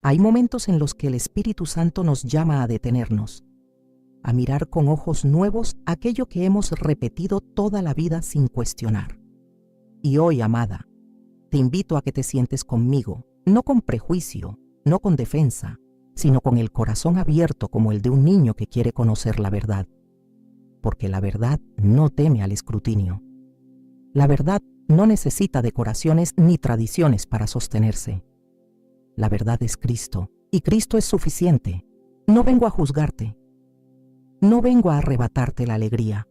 Hay momentos en los que el Espíritu Santo nos llama a detenernos, a mirar con ojos nuevos aquello que hemos repetido toda la vida sin cuestionar. Y hoy, amada, te invito a que te sientes conmigo, no con prejuicio, no con defensa, sino con el corazón abierto como el de un niño que quiere conocer la verdad. Porque la verdad no teme al escrutinio. La verdad no necesita decoraciones ni tradiciones para sostenerse. La verdad es Cristo, y Cristo es suficiente. No vengo a juzgarte. No vengo a arrebatarte la alegría.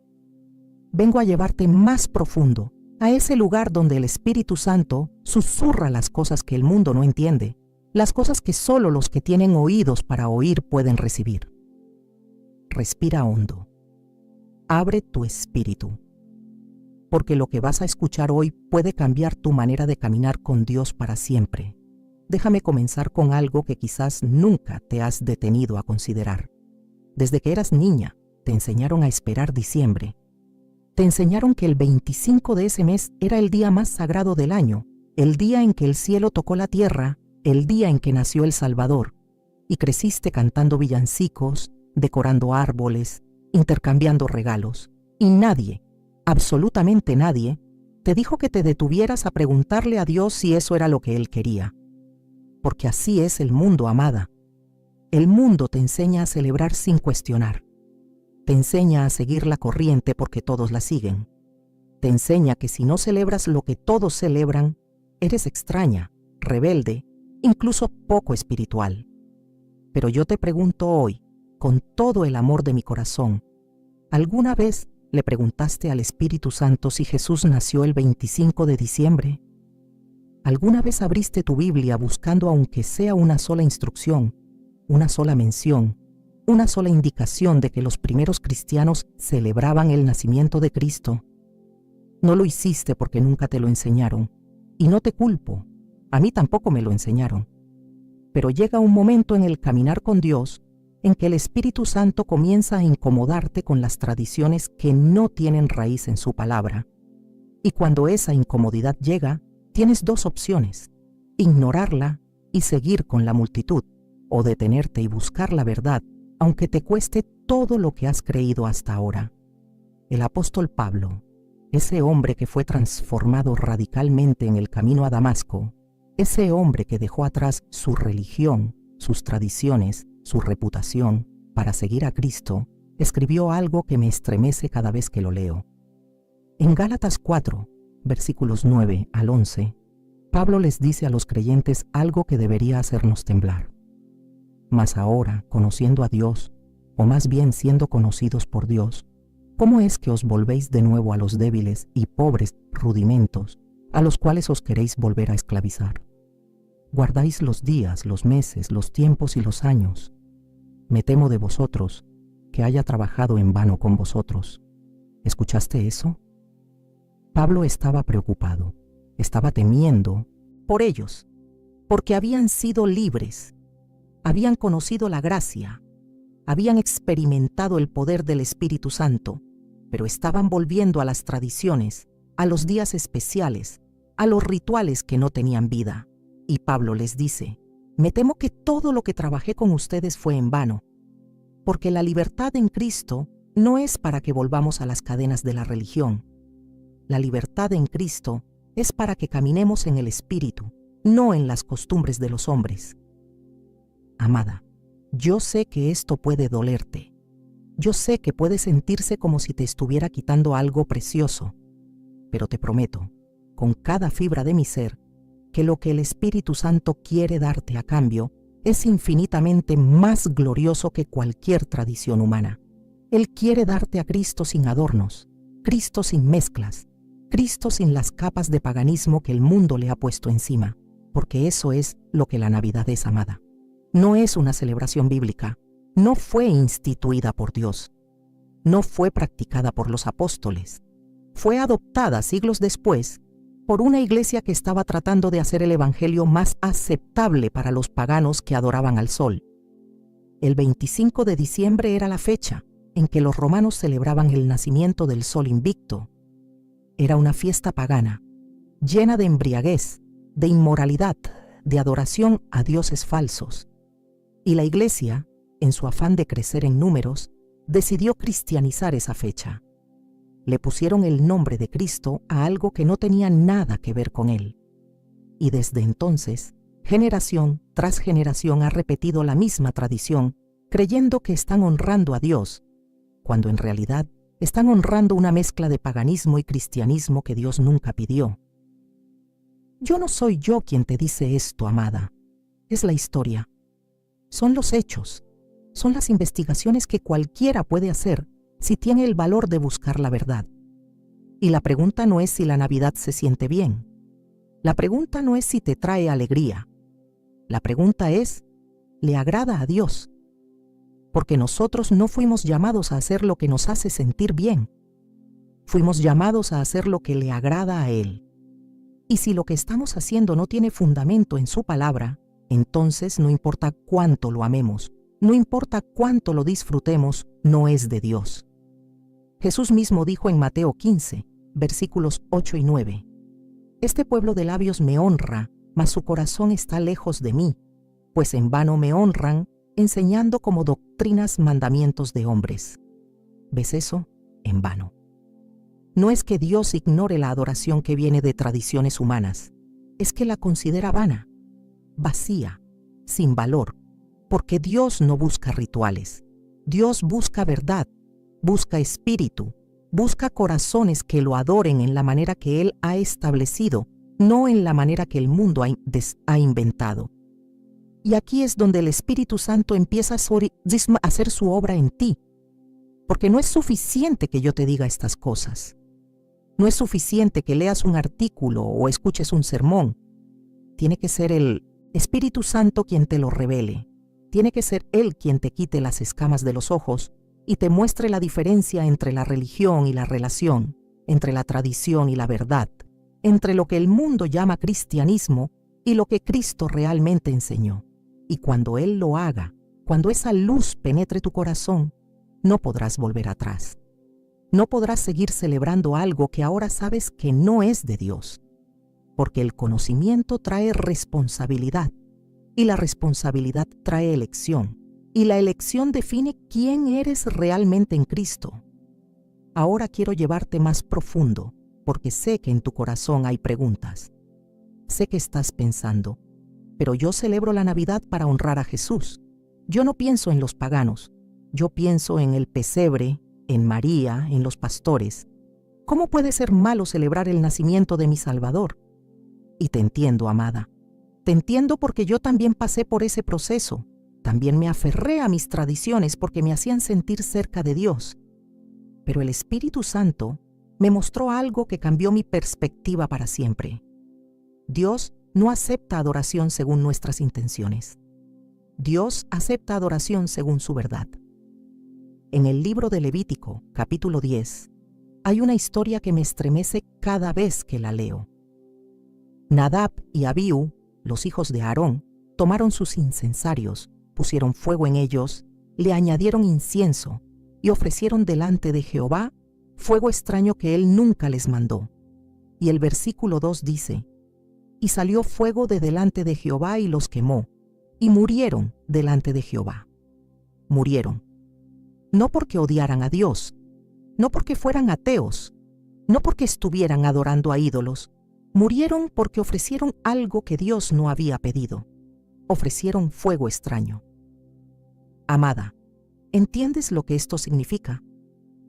Vengo a llevarte más profundo, a ese lugar donde el Espíritu Santo susurra las cosas que el mundo no entiende, las cosas que solo los que tienen oídos para oír pueden recibir. Respira hondo. Abre tu espíritu, porque lo que vas a escuchar hoy puede cambiar tu manera de caminar con Dios para siempre. Déjame comenzar con algo que quizás nunca te has detenido a considerar. Desde que eras niña, te enseñaron a esperar diciembre. Te enseñaron que el 25 de ese mes era el día más sagrado del año, el día en que el cielo tocó la tierra, el día en que nació el Salvador, y creciste cantando villancicos, decorando árboles, intercambiando regalos, y nadie, absolutamente nadie, te dijo que te detuvieras a preguntarle a Dios si eso era lo que Él quería. Porque así es el mundo, amada. El mundo te enseña a celebrar sin cuestionar. Te enseña a seguir la corriente porque todos la siguen. Te enseña que si no celebras lo que todos celebran, eres extraña, rebelde, incluso poco espiritual. Pero yo te pregunto hoy, con todo el amor de mi corazón, ¿alguna vez le preguntaste al Espíritu Santo si Jesús nació el 25 de diciembre? ¿Alguna vez abriste tu Biblia buscando aunque sea una sola instrucción, una sola mención, una sola indicación de que los primeros cristianos celebraban el nacimiento de Cristo? No lo hiciste porque nunca te lo enseñaron, y no te culpo, a mí tampoco me lo enseñaron. Pero llega un momento en el caminar con Dios en que el Espíritu Santo comienza a incomodarte con las tradiciones que no tienen raíz en su palabra. Y cuando esa incomodidad llega, tienes dos opciones: ignorarla y seguir con la multitud, o detenerte y buscar la verdad, aunque te cueste todo lo que has creído hasta ahora. El apóstol Pablo, ese hombre que fue transformado radicalmente en el camino a Damasco, ese hombre que dejó atrás su religión, sus tradiciones, su reputación, para seguir a Cristo, escribió algo que me estremece cada vez que lo leo. En Gálatas 4, versículos 9 al 11, Pablo les dice a los creyentes algo que debería hacernos temblar. Mas ahora, conociendo a Dios, o más bien siendo conocidos por Dios, ¿cómo es que os volvéis de nuevo a los débiles y pobres rudimentos, a los cuales os queréis volver a esclavizar? Guardáis los días, los meses, los tiempos y los años. Me temo de vosotros, que haya trabajado en vano con vosotros. ¿Escuchaste eso? Pablo estaba preocupado, estaba temiendo por ellos, porque habían sido libres, habían conocido la gracia, habían experimentado el poder del Espíritu Santo, pero estaban volviendo a las tradiciones, a los días especiales, a los rituales que no tenían vida. Y Pablo les dice: me temo que todo lo que trabajé con ustedes fue en vano, porque la libertad en Cristo no es para que volvamos a las cadenas de la religión. La libertad en Cristo es para que caminemos en el Espíritu, no en las costumbres de los hombres. Amada, yo sé que esto puede dolerte. Yo sé que puede sentirse como si te estuviera quitando algo precioso, pero te prometo, con cada fibra de mi ser, que lo que el Espíritu Santo quiere darte a cambio es infinitamente más glorioso que cualquier tradición humana. Él quiere darte a Cristo sin adornos, Cristo sin mezclas, Cristo sin las capas de paganismo que el mundo le ha puesto encima, porque eso es lo que la Navidad es, amada. No es una celebración bíblica, no fue instituida por Dios, no fue practicada por los apóstoles, fue adoptada siglos después por una iglesia que estaba tratando de hacer el evangelio más aceptable para los paganos que adoraban al sol. El 25 de diciembre era la fecha en que los romanos celebraban el nacimiento del sol invicto. Era una fiesta pagana, llena de embriaguez, de inmoralidad, de adoración a dioses falsos. Y la Iglesia, en su afán de crecer en números, decidió cristianizar esa fecha. Le pusieron el nombre de Cristo a algo que no tenía nada que ver con él. Y desde entonces, generación tras generación ha repetido la misma tradición, creyendo que están honrando a Dios, cuando en realidad están honrando una mezcla de paganismo y cristianismo que Dios nunca pidió. Yo no soy yo quien te dice esto, amada. Es la historia. Son los hechos. Son las investigaciones que cualquiera puede hacer si tiene el valor de buscar la verdad. Y la pregunta no es si la Navidad se siente bien. La pregunta no es si te trae alegría. La pregunta es, ¿le agrada a Dios? Porque nosotros no fuimos llamados a hacer lo que nos hace sentir bien. Fuimos llamados a hacer lo que le agrada a Él. Y si lo que estamos haciendo no tiene fundamento en su palabra, entonces no importa cuánto lo amemos, no importa cuánto lo disfrutemos, no es de Dios. Jesús mismo dijo en Mateo 15, versículos 8 y 9, «Este pueblo de labios me honra, mas su corazón está lejos de mí, pues en vano me honran, enseñando como doctrinas mandamientos de hombres». ¿Ves eso? En vano. No es que Dios ignore la adoración que viene de tradiciones humanas, es que la considera vana, vacía, sin valor, porque Dios no busca rituales. Dios busca verdad, busca espíritu, busca corazones que lo adoren en la manera que Él ha establecido, no en la manera que el mundo ha inventado. Y aquí es donde el Espíritu Santo empieza a hacer su obra en ti, porque no es suficiente que yo te diga estas cosas. No es suficiente que leas un artículo o escuches un sermón. Tiene que ser el Espíritu Santo quien te lo revele. Tiene que ser Él quien te quite las escamas de los ojos y te muestre la diferencia entre la religión y la relación, entre la tradición y la verdad, entre lo que el mundo llama cristianismo y lo que Cristo realmente enseñó. Y cuando Él lo haga, cuando esa luz penetre tu corazón, no podrás volver atrás. No podrás seguir celebrando algo que ahora sabes que no es de Dios, porque el conocimiento trae responsabilidad, y la responsabilidad trae elección, y la elección define quién eres realmente en Cristo. Ahora quiero llevarte más profundo, porque sé que en tu corazón hay preguntas. Sé que estás pensando, pero yo celebro la Navidad para honrar a Jesús. Yo no pienso en los paganos, yo pienso en el pesebre, en María, en los pastores. ¿Cómo puede ser malo celebrar el nacimiento de mi Salvador? Y te entiendo, amada. Te entiendo porque yo también pasé por ese proceso. También me aferré a mis tradiciones porque me hacían sentir cerca de Dios. Pero el Espíritu Santo me mostró algo que cambió mi perspectiva para siempre. Dios no acepta adoración según nuestras intenciones. Dios acepta adoración según su verdad. En el libro de Levítico, capítulo 10, hay una historia que me estremece cada vez que la leo. Nadab y Abiú, los hijos de Aarón, tomaron sus incensarios, pusieron fuego en ellos, le añadieron incienso y ofrecieron delante de Jehová fuego extraño que él nunca les mandó. Y el versículo 2 dice, «Y salió fuego de delante de Jehová y los quemó, y murieron delante de Jehová». Murieron. No porque odiaran a Dios, no porque fueran ateos, no porque estuvieran adorando a ídolos. Murieron porque ofrecieron algo que Dios no había pedido. Ofrecieron fuego extraño. Amada, ¿entiendes lo que esto significa?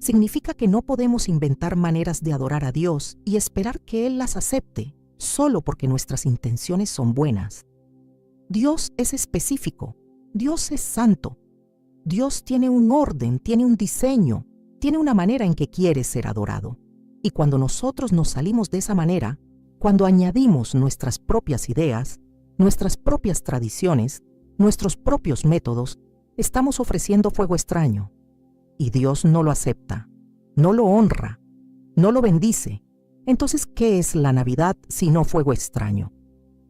Significa que no podemos inventar maneras de adorar a Dios y esperar que Él las acepte solo porque nuestras intenciones son buenas. Dios es específico, Dios es santo. Dios tiene un orden, tiene un diseño, tiene una manera en que quiere ser adorado. Y cuando nosotros nos salimos de esa manera, cuando añadimos nuestras propias ideas, nuestras propias tradiciones, nuestros propios métodos, estamos ofreciendo fuego extraño. Y Dios no lo acepta, no lo honra, no lo bendice. Entonces, ¿qué es la Navidad si no fuego extraño?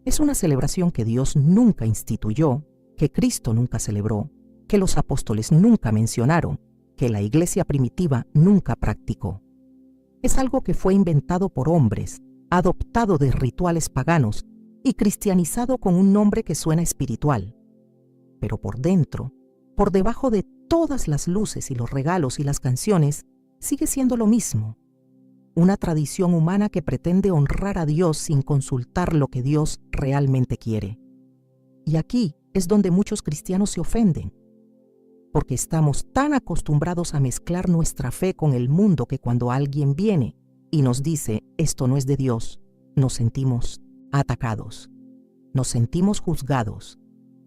Es una celebración que Dios nunca instituyó, que Cristo nunca celebró, que los apóstoles nunca mencionaron, que la iglesia primitiva nunca practicó. Es algo que fue inventado por hombres, adoptado de rituales paganos, y cristianizado con un nombre que suena espiritual. Pero por dentro, por debajo de todas las luces y los regalos y las canciones, sigue siendo lo mismo. Una tradición humana que pretende honrar a Dios sin consultar lo que Dios realmente quiere. Y aquí es donde muchos cristianos se ofenden, porque estamos tan acostumbrados a mezclar nuestra fe con el mundo que cuando alguien viene y nos dice esto no es de Dios, nos sentimos atacados, nos sentimos juzgados,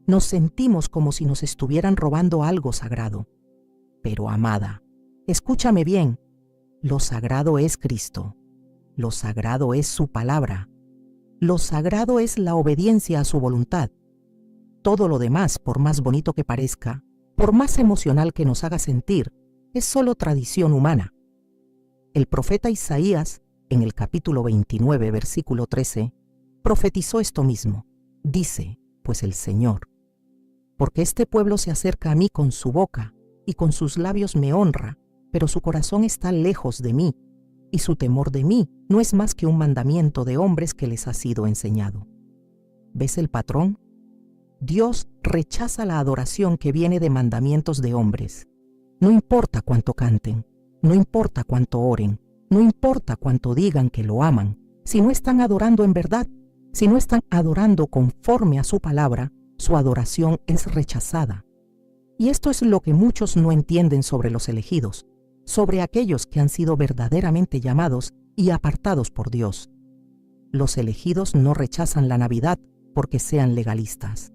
nos sentimos como si nos estuvieran robando algo sagrado. Pero amada, escúchame bien, lo sagrado es Cristo, lo sagrado es su palabra, lo sagrado es la obediencia a su voluntad. Todo lo demás, por más bonito que parezca, por más emocional que nos haga sentir, es solo tradición humana. El profeta Isaías, en el capítulo 29, versículo 13, profetizó esto mismo. Dice, pues el Señor, porque este pueblo se acerca a mí con su boca y con sus labios me honra, pero su corazón está lejos de mí, y su temor de mí no es más que un mandamiento de hombres que les ha sido enseñado. ¿Ves el patrón? Dios rechaza la adoración que viene de mandamientos de hombres. No importa cuánto canten, no importa cuánto oren, no importa cuánto digan que lo aman, si no están adorando en verdad, si no están adorando conforme a su palabra, su adoración es rechazada. Y esto es lo que muchos no entienden sobre los elegidos, sobre aquellos que han sido verdaderamente llamados y apartados por Dios. Los elegidos no rechazan la Navidad porque sean legalistas.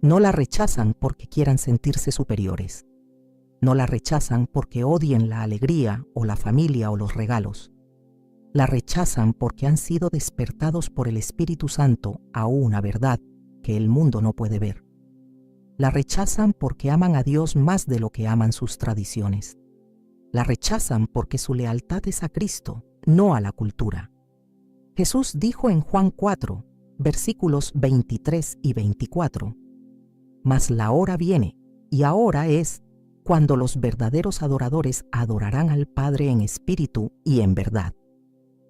No la rechazan porque quieran sentirse superiores. No la rechazan porque odien la alegría o la familia o los regalos. La rechazan porque han sido despertados por el Espíritu Santo a una verdad que el mundo no puede ver. La rechazan porque aman a Dios más de lo que aman sus tradiciones. La rechazan porque su lealtad es a Cristo, no a la cultura. Jesús dijo en Juan 4, versículos 23 y 24, «Mas la hora viene, y ahora es, cuando los verdaderos adoradores adorarán al Padre en espíritu y en verdad.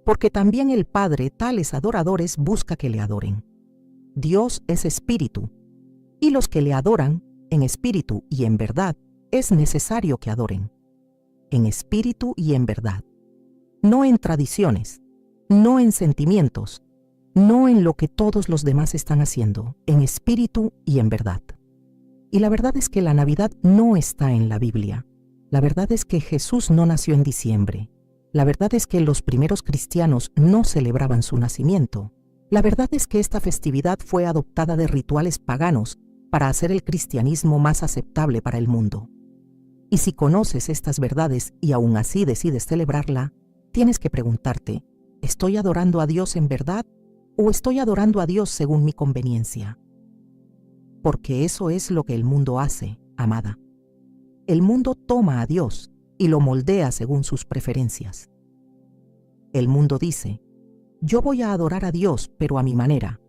Porque también el Padre tales adoradores busca que le adoren. Dios es espíritu, y los que le adoran, en espíritu y en verdad, es necesario que adoren. En espíritu y en verdad. No en tradiciones, no en sentimientos, no en lo que todos los demás están haciendo, en espíritu y en verdad». Y la verdad es que la Navidad no está en la Biblia. La verdad es que Jesús no nació en diciembre. La verdad es que los primeros cristianos no celebraban su nacimiento. La verdad es que esta festividad fue adoptada de rituales paganos para hacer el cristianismo más aceptable para el mundo. Y si conoces estas verdades y aún así decides celebrarla, tienes que preguntarte, ¿estoy adorando a Dios en verdad o estoy adorando a Dios según mi conveniencia? Porque eso es lo que el mundo hace, amada. El mundo toma a Dios y lo moldea según sus preferencias. El mundo dice, yo voy a adorar a Dios, pero a mi manera.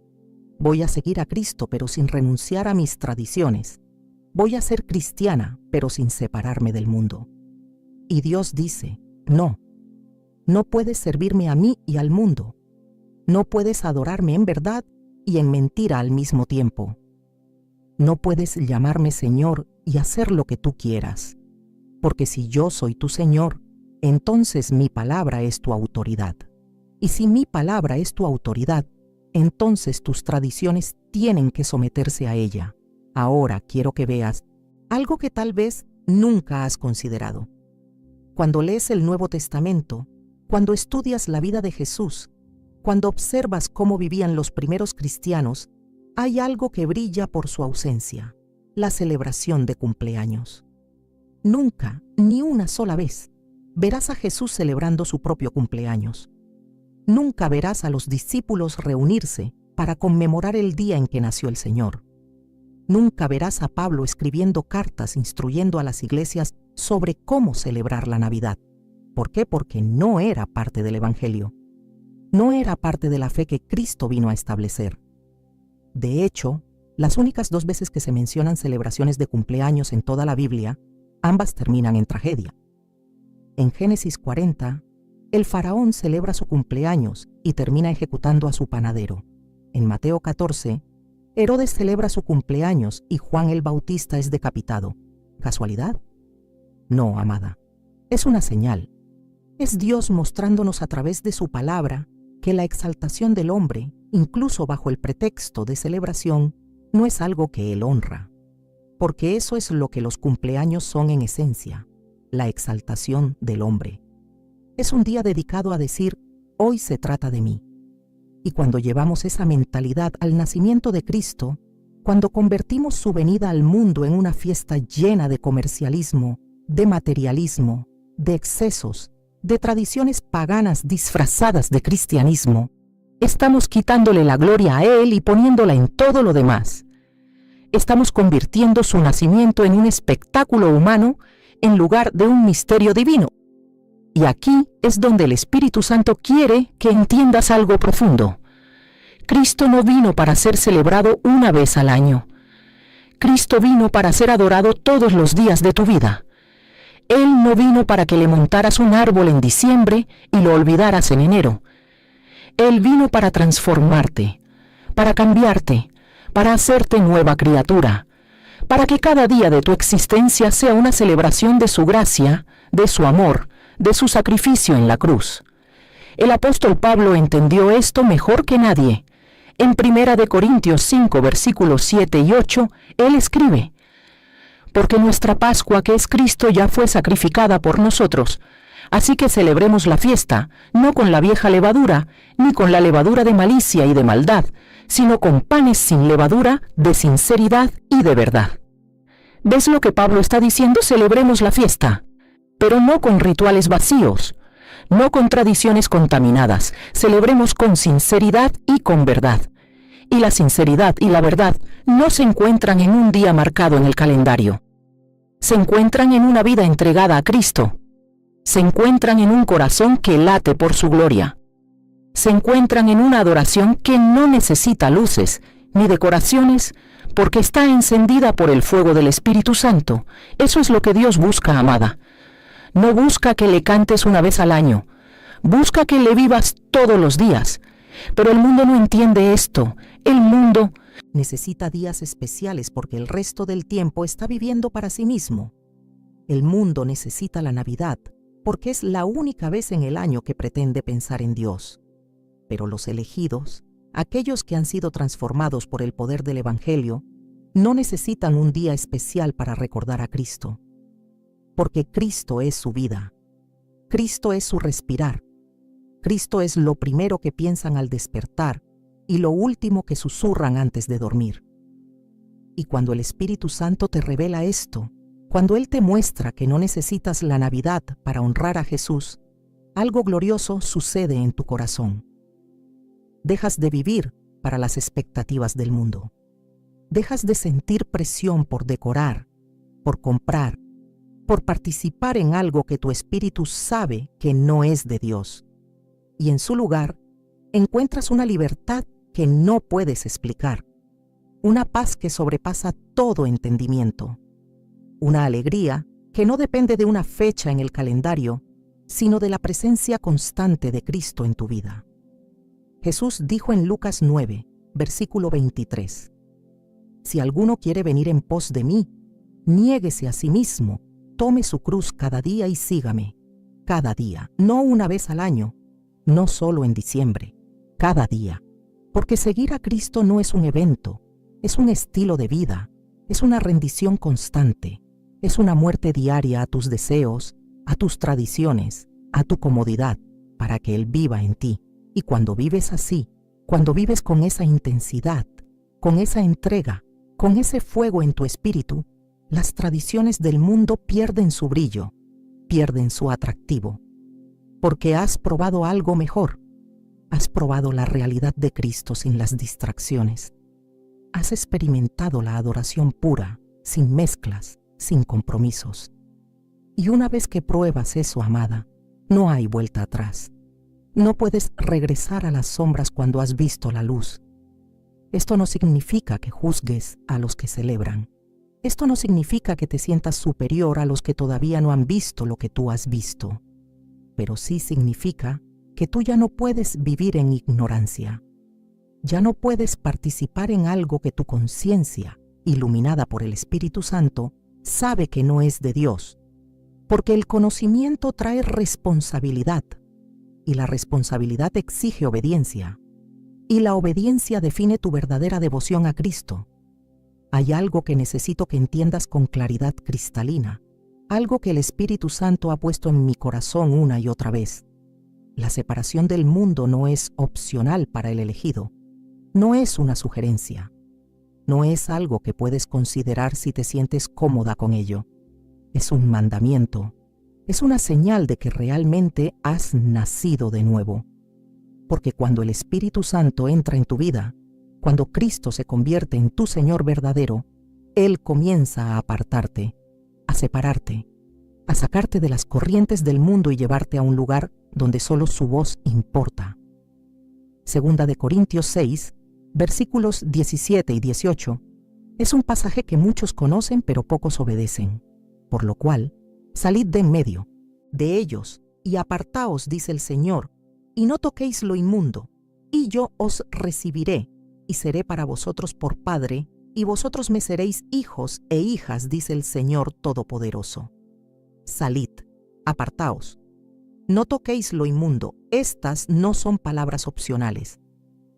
Voy a seguir a Cristo, pero sin renunciar a mis tradiciones. Voy a ser cristiana, pero sin separarme del mundo. Y Dios dice, no, no puedes servirme a mí y al mundo. No puedes adorarme en verdad y en mentira al mismo tiempo. No puedes llamarme Señor y hacer lo que tú quieras, porque si yo soy tu Señor, entonces mi palabra es tu autoridad. Y si mi palabra es tu autoridad, entonces tus tradiciones tienen que someterse a ella. Ahora quiero que veas algo que tal vez nunca has considerado. Cuando lees el Nuevo Testamento, cuando estudias la vida de Jesús, cuando observas cómo vivían los primeros cristianos, hay algo que brilla por su ausencia, la celebración de cumpleaños. Nunca, ni una sola vez, verás a Jesús celebrando su propio cumpleaños. Nunca verás a los discípulos reunirse para conmemorar el día en que nació el Señor. Nunca verás a Pablo escribiendo cartas instruyendo a las iglesias sobre cómo celebrar la Navidad. ¿Por qué? Porque no era parte del Evangelio. No era parte de la fe que Cristo vino a establecer. De hecho, las únicas 2 veces que se mencionan celebraciones de cumpleaños en toda la Biblia, ambas terminan en tragedia. En Génesis 40, el faraón celebra su cumpleaños y termina ejecutando a su panadero. En Mateo 14, Herodes celebra su cumpleaños y Juan el Bautista es decapitado. ¿Casualidad? No, amada. Es una señal. Es Dios mostrándonos a través de su palabra que la exaltación del hombre, incluso bajo el pretexto de celebración, no es algo que Él honra. Porque eso es lo que los cumpleaños son en esencia, la exaltación del hombre. Es un día dedicado a decir, hoy se trata de mí. Y cuando llevamos esa mentalidad al nacimiento de Cristo, cuando convertimos su venida al mundo en una fiesta llena de comercialismo, de materialismo, de excesos, de tradiciones paganas disfrazadas de cristianismo, estamos quitándole la gloria a Él y poniéndola en todo lo demás. Estamos convirtiendo su nacimiento en un espectáculo humano en lugar de un misterio divino. Y aquí es donde el Espíritu Santo quiere que entiendas algo profundo. Cristo no vino para ser celebrado una vez al año. Cristo vino para ser adorado todos los días de tu vida. Él no vino para que le montaras un árbol en diciembre y lo olvidaras en enero. Él vino para transformarte, para cambiarte, para hacerte nueva criatura, para que cada día de tu existencia sea una celebración de su gracia, de su amor, de su sacrificio en la cruz. El apóstol Pablo entendió esto mejor que nadie. En 1 Corintios 5, versículos 7 y 8, él escribe: porque nuestra Pascua, que es Cristo, ya fue sacrificada por nosotros. Así que celebremos la fiesta, no con la vieja levadura, ni con la levadura de malicia y de maldad, sino con panes sin levadura, de sinceridad y de verdad. ¿Ves lo que Pablo está diciendo? Celebremos la fiesta, pero no con rituales vacíos, no con tradiciones contaminadas. Celebremos con sinceridad y con verdad. Y la sinceridad y la verdad no se encuentran en un día marcado en el calendario. Se encuentran en una vida entregada a Cristo. Se encuentran en un corazón que late por su gloria. Se encuentran en una adoración que no necesita luces ni decoraciones, porque está encendida por el fuego del Espíritu Santo. Eso es lo que Dios busca, amada. No busca que le cantes una vez al año. Busca que le vivas todos los días. Pero el mundo no entiende esto. El mundo necesita días especiales porque el resto del tiempo está viviendo para sí mismo. El mundo necesita la Navidad porque es la única vez en el año que pretende pensar en Dios. Pero los elegidos, aquellos que han sido transformados por el poder del Evangelio, no necesitan un día especial para recordar a Cristo. Porque Cristo es su vida. Cristo es su respirar. Cristo es lo primero que piensan al despertar y lo último que susurran antes de dormir. Y cuando el Espíritu Santo te revela esto, cuando Él te muestra que no necesitas la Navidad para honrar a Jesús, algo glorioso sucede en tu corazón. Dejas de vivir para las expectativas del mundo. Dejas de sentir presión por decorar, por comprar, por participar en algo que tu espíritu sabe que no es de Dios. Y en su lugar, encuentras una libertad que no puedes explicar, una paz que sobrepasa todo entendimiento, una alegría que no depende de una fecha en el calendario, sino de la presencia constante de Cristo en tu vida. Jesús dijo en Lucas 9, versículo 23, si alguno quiere venir en pos de mí, niéguese a sí mismo, tome su cruz cada día y sígame. Cada día, no una vez al año, no solo en diciembre, cada día. Porque seguir a Cristo no es un evento, es un estilo de vida, es una rendición constante, es una muerte diaria a tus deseos, a tus tradiciones, a tu comodidad, para que Él viva en ti. Y cuando vives así, cuando vives con esa intensidad, con esa entrega, con ese fuego en tu espíritu, las tradiciones del mundo pierden su brillo, pierden su atractivo, porque has probado algo mejor. Has probado la realidad de Cristo sin las distracciones. Has experimentado la adoración pura, sin mezclas, sin compromisos. Y una vez que pruebas eso, amada, no hay vuelta atrás. No puedes regresar a las sombras cuando has visto la luz. Esto no significa que juzgues a los que celebran. Esto no significa que te sientas superior a los que todavía no han visto lo que tú has visto. Pero sí significa que tú ya no puedes vivir en ignorancia. Ya no puedes participar en algo que tu conciencia, iluminada por el Espíritu Santo, sabe que no es de Dios, porque el conocimiento trae responsabilidad, y la responsabilidad exige obediencia, y la obediencia define tu verdadera devoción a Cristo. Hay algo que necesito que entiendas con claridad cristalina, algo que el Espíritu Santo ha puesto en mi corazón una y otra vez. La separación del mundo no es opcional para el elegido, no es una sugerencia, no es algo que puedes considerar si te sientes cómoda con ello. Es un mandamiento, es una señal de que realmente has nacido de nuevo. Porque cuando el Espíritu Santo entra en tu vida, cuando Cristo se convierte en tu Señor verdadero, Él comienza a apartarte, a separarte, a sacarte de las corrientes del mundo y llevarte a un lugar donde solo su voz importa. Segunda de Corintios 6, versículos 17 y 18, es un pasaje que muchos conocen pero pocos obedecen. Por lo cual, salid de en medio de ellos y apartaos, dice el Señor, y no toquéis lo inmundo, y yo os recibiré, y seré para vosotros por Padre, y vosotros me seréis hijos e hijas, dice el Señor Todopoderoso. Salid, apartaos. No toquéis lo inmundo. Estas no son palabras opcionales.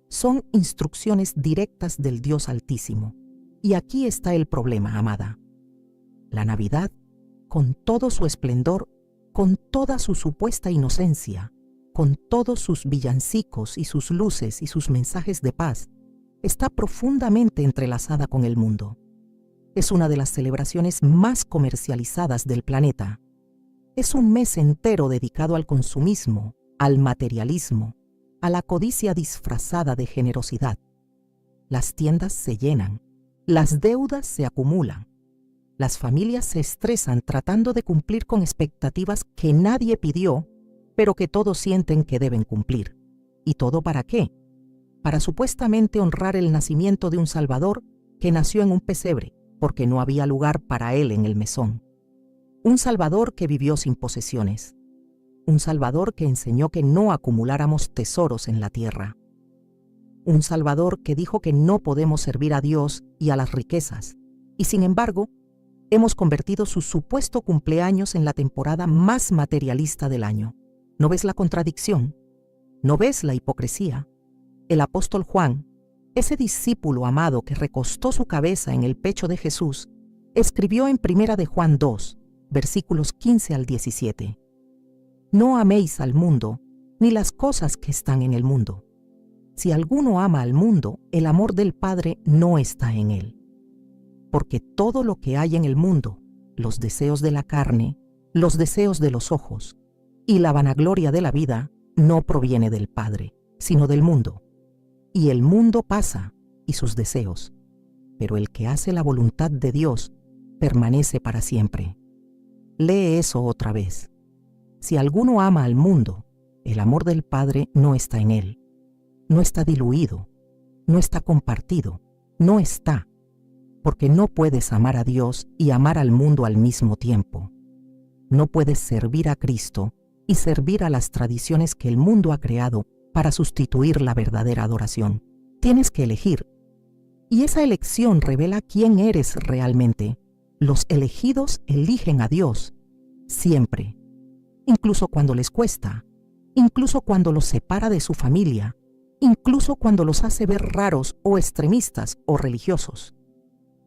Son instrucciones directas del Dios Altísimo. Y aquí está el problema, amada. La Navidad, con todo su esplendor, con toda su supuesta inocencia, con todos sus villancicos y sus luces y sus mensajes de paz, está profundamente entrelazada con el mundo. Es una de las celebraciones más comercializadas del planeta. Es un mes entero dedicado al consumismo, al materialismo, a la codicia disfrazada de generosidad. Las tiendas se llenan, las deudas se acumulan, las familias se estresan tratando de cumplir con expectativas que nadie pidió, pero que todos sienten que deben cumplir. ¿Y todo para qué? Para supuestamente honrar el nacimiento de un Salvador que nació en un pesebre, porque no había lugar para él en el mesón. Un Salvador que vivió sin posesiones. Un Salvador que enseñó que no acumuláramos tesoros en la tierra. Un Salvador que dijo que no podemos servir a Dios y a las riquezas, y sin embargo, hemos convertido su supuesto cumpleaños en la temporada más materialista del año. ¿No ves la contradicción? ¿No ves la hipocresía? El apóstol Juan, ese discípulo amado que recostó su cabeza en el pecho de Jesús, escribió en 1 de Juan 2, versículos 15 al 17. No améis al mundo, ni las cosas que están en el mundo. Si alguno ama al mundo, el amor del Padre no está en él. Porque todo lo que hay en el mundo, los deseos de la carne, los deseos de los ojos y la vanagloria de la vida, no proviene del Padre, sino del mundo. Y el mundo pasa, y sus deseos, pero el que hace la voluntad de Dios permanece para siempre. Lee eso otra vez. Si alguno ama al mundo, el amor del Padre no está en él. No está diluido, no está compartido, no está, porque no puedes amar a Dios y amar al mundo al mismo tiempo. No puedes servir a Cristo y servir a las tradiciones que el mundo ha creado para sustituir la verdadera adoración. Tienes que elegir. Y esa elección revela quién eres realmente. Los elegidos eligen a Dios, siempre, incluso cuando les cuesta, incluso cuando los separa de su familia, incluso cuando los hace ver raros o extremistas o religiosos.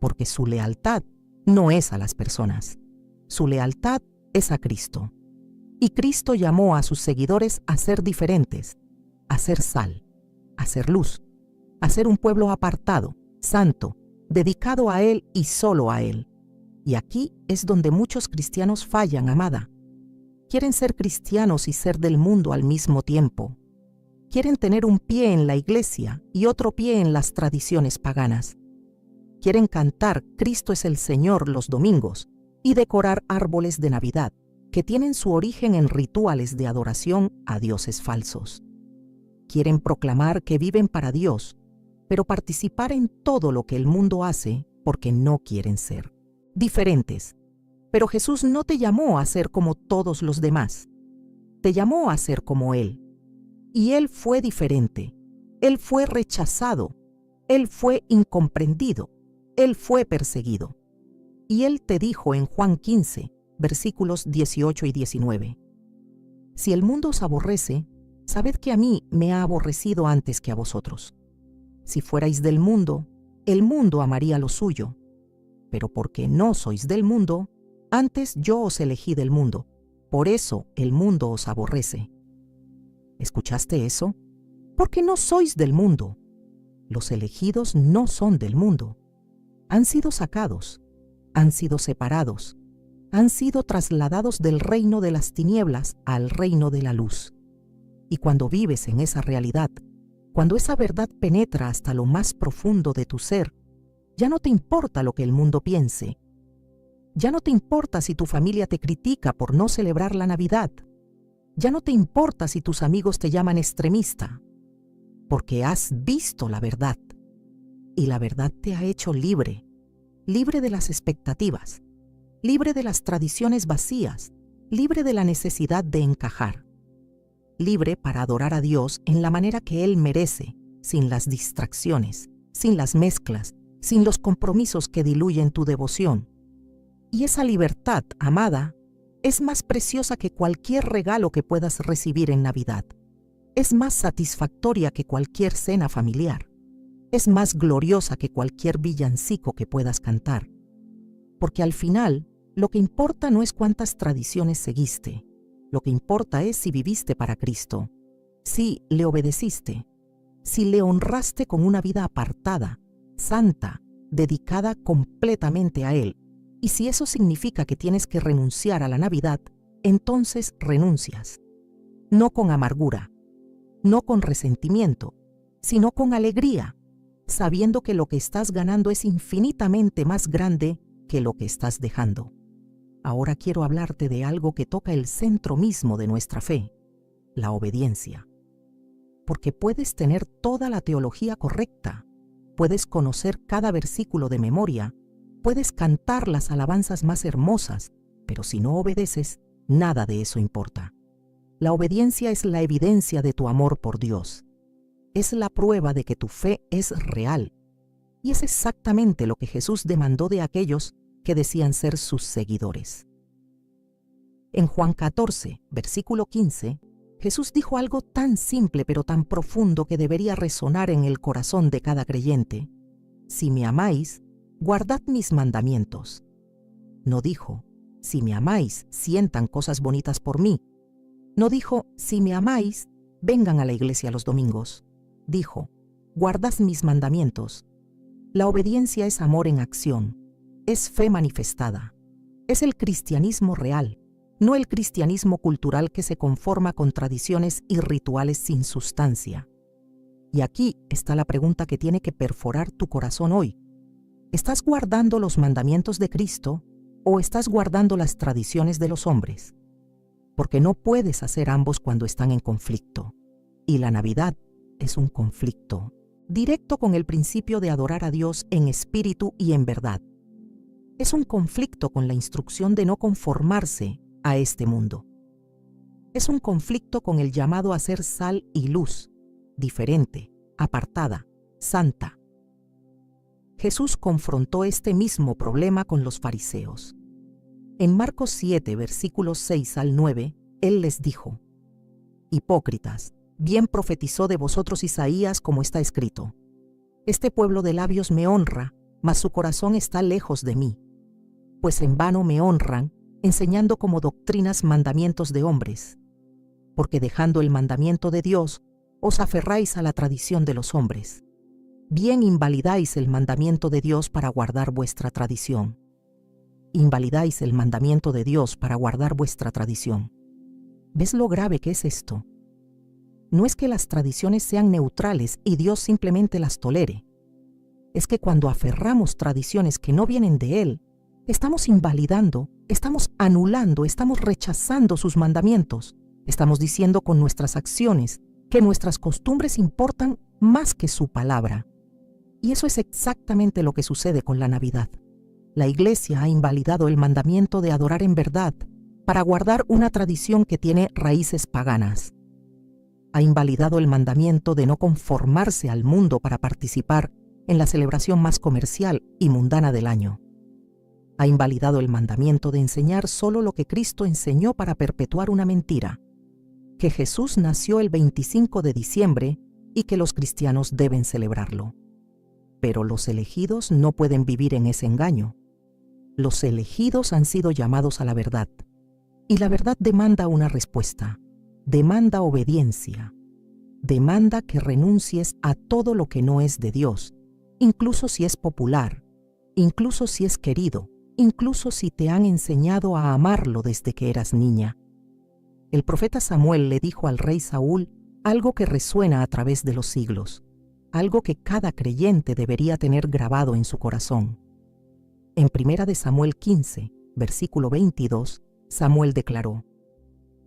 Porque su lealtad no es a las personas, su lealtad es a Cristo. Y Cristo llamó a sus seguidores a ser diferentes, a ser sal, a ser luz, a ser un pueblo apartado, santo, dedicado a Él y solo a Él. Y aquí es donde muchos cristianos fallan, amada. Quieren ser cristianos y ser del mundo al mismo tiempo. Quieren tener un pie en la iglesia y otro pie en las tradiciones paganas. Quieren cantar Cristo es el Señor los domingos y decorar árboles de Navidad que tienen su origen en rituales de adoración a dioses falsos. Quieren proclamar que viven para Dios, pero participar en todo lo que el mundo hace porque no quieren ser diferentes. Pero Jesús no te llamó a ser como todos los demás. Te llamó a ser como Él. Y Él fue diferente. Él fue rechazado, Él fue incomprendido, Él fue perseguido. Y Él te dijo en Juan 15, versículos 18 y 19, si el mundo os aborrece, sabed que a mí me ha aborrecido antes que a vosotros. Si fuerais del mundo, el mundo amaría lo suyo, pero porque no sois del mundo, antes yo os elegí del mundo, por eso el mundo os aborrece. ¿Escuchaste eso? Porque no sois del mundo. Los elegidos no son del mundo. Han sido sacados, han sido separados, han sido trasladados del reino de las tinieblas al reino de la luz. Y cuando vives en esa realidad, cuando esa verdad penetra hasta lo más profundo de tu ser, ya no te importa lo que el mundo piense. Ya no te importa si tu familia te critica por no celebrar la Navidad. Ya no te importa si tus amigos te llaman extremista, porque has visto la verdad. Y la verdad te ha hecho libre, libre de las expectativas, libre de las tradiciones vacías, libre de la necesidad de encajar, libre para adorar a Dios en la manera que Él merece, sin las distracciones, sin las mezclas, sin los compromisos que diluyen tu devoción. Y esa libertad, amada, es más preciosa que cualquier regalo que puedas recibir en Navidad. Es más satisfactoria que cualquier cena familiar. Es más gloriosa que cualquier villancico que puedas cantar. Porque al final, lo que importa no es cuántas tradiciones seguiste. Lo que importa es si viviste para Cristo, si le obedeciste, si le honraste con una vida apartada, santa, dedicada completamente a Él. Y si eso significa que tienes que renunciar a la Navidad, entonces renuncias. No con amargura, no con resentimiento, sino con alegría, sabiendo que lo que estás ganando es infinitamente más grande que lo que estás dejando. Ahora quiero hablarte de algo que toca el centro mismo de nuestra fe, la obediencia. Porque puedes tener toda la teología correcta, puedes conocer cada versículo de memoria, puedes cantar las alabanzas más hermosas, pero si no obedeces, nada de eso importa. La obediencia es la evidencia de tu amor por Dios. Es la prueba de que tu fe es real. Y es exactamente lo que Jesús demandó de aquellos que decían ser sus seguidores. En Juan 14, versículo 15, Jesús dijo algo tan simple pero tan profundo que debería resonar en el corazón de cada creyente. Si me amáis, guardad mis mandamientos. No dijo, si me amáis, sientan cosas bonitas por mí. No dijo, si me amáis, vengan a la iglesia los domingos. Dijo, guardad mis mandamientos. La obediencia es amor en acción, es fe manifestada. Es el cristianismo real, no el cristianismo cultural que se conforma con tradiciones y rituales sin sustancia. Y aquí está la pregunta que tiene que perforar tu corazón hoy. ¿Estás guardando los mandamientos de Cristo o estás guardando las tradiciones de los hombres? Porque no puedes hacer ambos cuando están en conflicto. Y la Navidad es un conflicto directo con el principio de adorar a Dios en espíritu y en verdad. Es un conflicto con la instrucción de no conformarse a este mundo. Es un conflicto con el llamado a ser sal y luz, diferente, apartada, santa. Jesús confrontó este mismo problema con los fariseos. En Marcos 7, versículos 6 al 9, Él les dijo, hipócritas, bien profetizó de vosotros Isaías como está escrito. Este pueblo de labios me honra, mas su corazón está lejos de mí. Pues en vano me honran, enseñando como doctrinas mandamientos de hombres. Porque dejando el mandamiento de Dios, os aferráis a la tradición de los hombres. Bien invalidáis el mandamiento de Dios para guardar vuestra tradición. Invalidáis el mandamiento de Dios para guardar vuestra tradición. ¿Ves lo grave que es esto? No es que las tradiciones sean neutrales y Dios simplemente las tolere. Es que cuando aferramos tradiciones que no vienen de Él, estamos invalidando, estamos anulando, estamos rechazando sus mandamientos. Estamos diciendo con nuestras acciones que nuestras costumbres importan más que su palabra. Y eso es exactamente lo que sucede con la Navidad. La Iglesia ha invalidado el mandamiento de adorar en verdad para guardar una tradición que tiene raíces paganas. Ha invalidado el mandamiento de no conformarse al mundo para participar en la celebración más comercial y mundana del año. Ha invalidado el mandamiento de enseñar solo lo que Cristo enseñó para perpetuar una mentira, que Jesús nació el 25 de diciembre y que los cristianos deben celebrarlo. Pero los elegidos no pueden vivir en ese engaño. Los elegidos han sido llamados a la verdad, y la verdad demanda una respuesta, demanda obediencia, demanda que renuncies a todo lo que no es de Dios, incluso si es popular, incluso si es querido, incluso si te han enseñado a amarlo desde que eras niña. El profeta Samuel le dijo al rey Saúl algo que resuena a través de los siglos, algo que cada creyente debería tener grabado en su corazón. En 1 de Samuel 15, versículo 22, Samuel declaró: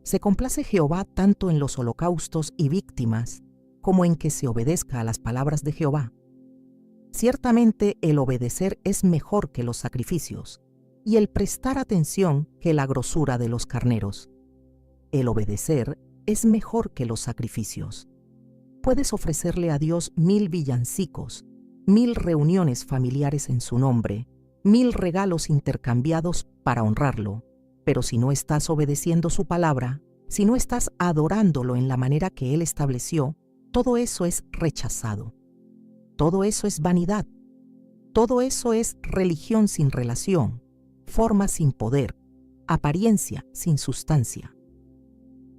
«Se complace Jehová tanto en los holocaustos y víctimas, como en que se obedezca a las palabras de Jehová. Ciertamente el obedecer es mejor que los sacrificios, y el prestar atención que la grosura de los carneros. El obedecer es mejor que los sacrificios. Puedes ofrecerle a Dios 1000 villancicos, 1000 reuniones familiares en su nombre, 1000 regalos intercambiados para honrarlo, pero si no estás obedeciendo su palabra, si no estás adorándolo en la manera que Él estableció, todo eso es rechazado. Todo eso es vanidad. Todo eso es religión sin relación, forma sin poder, apariencia sin sustancia.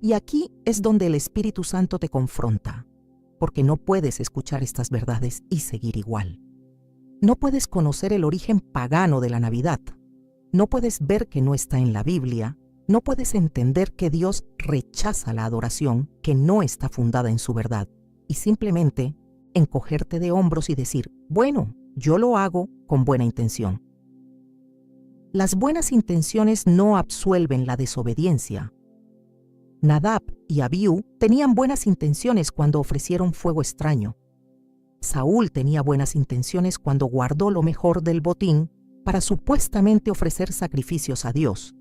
Y aquí es donde el Espíritu Santo te confronta, porque no puedes escuchar estas verdades y seguir igual. No puedes conocer el origen pagano de la Navidad. No puedes ver que no está en la Biblia. No puedes entender que Dios rechaza la adoración que no está fundada en su verdad, y simplemente encogerte de hombros y decir: bueno, yo lo hago con buena intención. Las buenas intenciones no absuelven la desobediencia. Nadab y Abiú tenían buenas intenciones cuando ofrecieron fuego extraño. Saúl tenía buenas intenciones cuando guardó lo mejor del botín para supuestamente ofrecer sacrificios a Dios.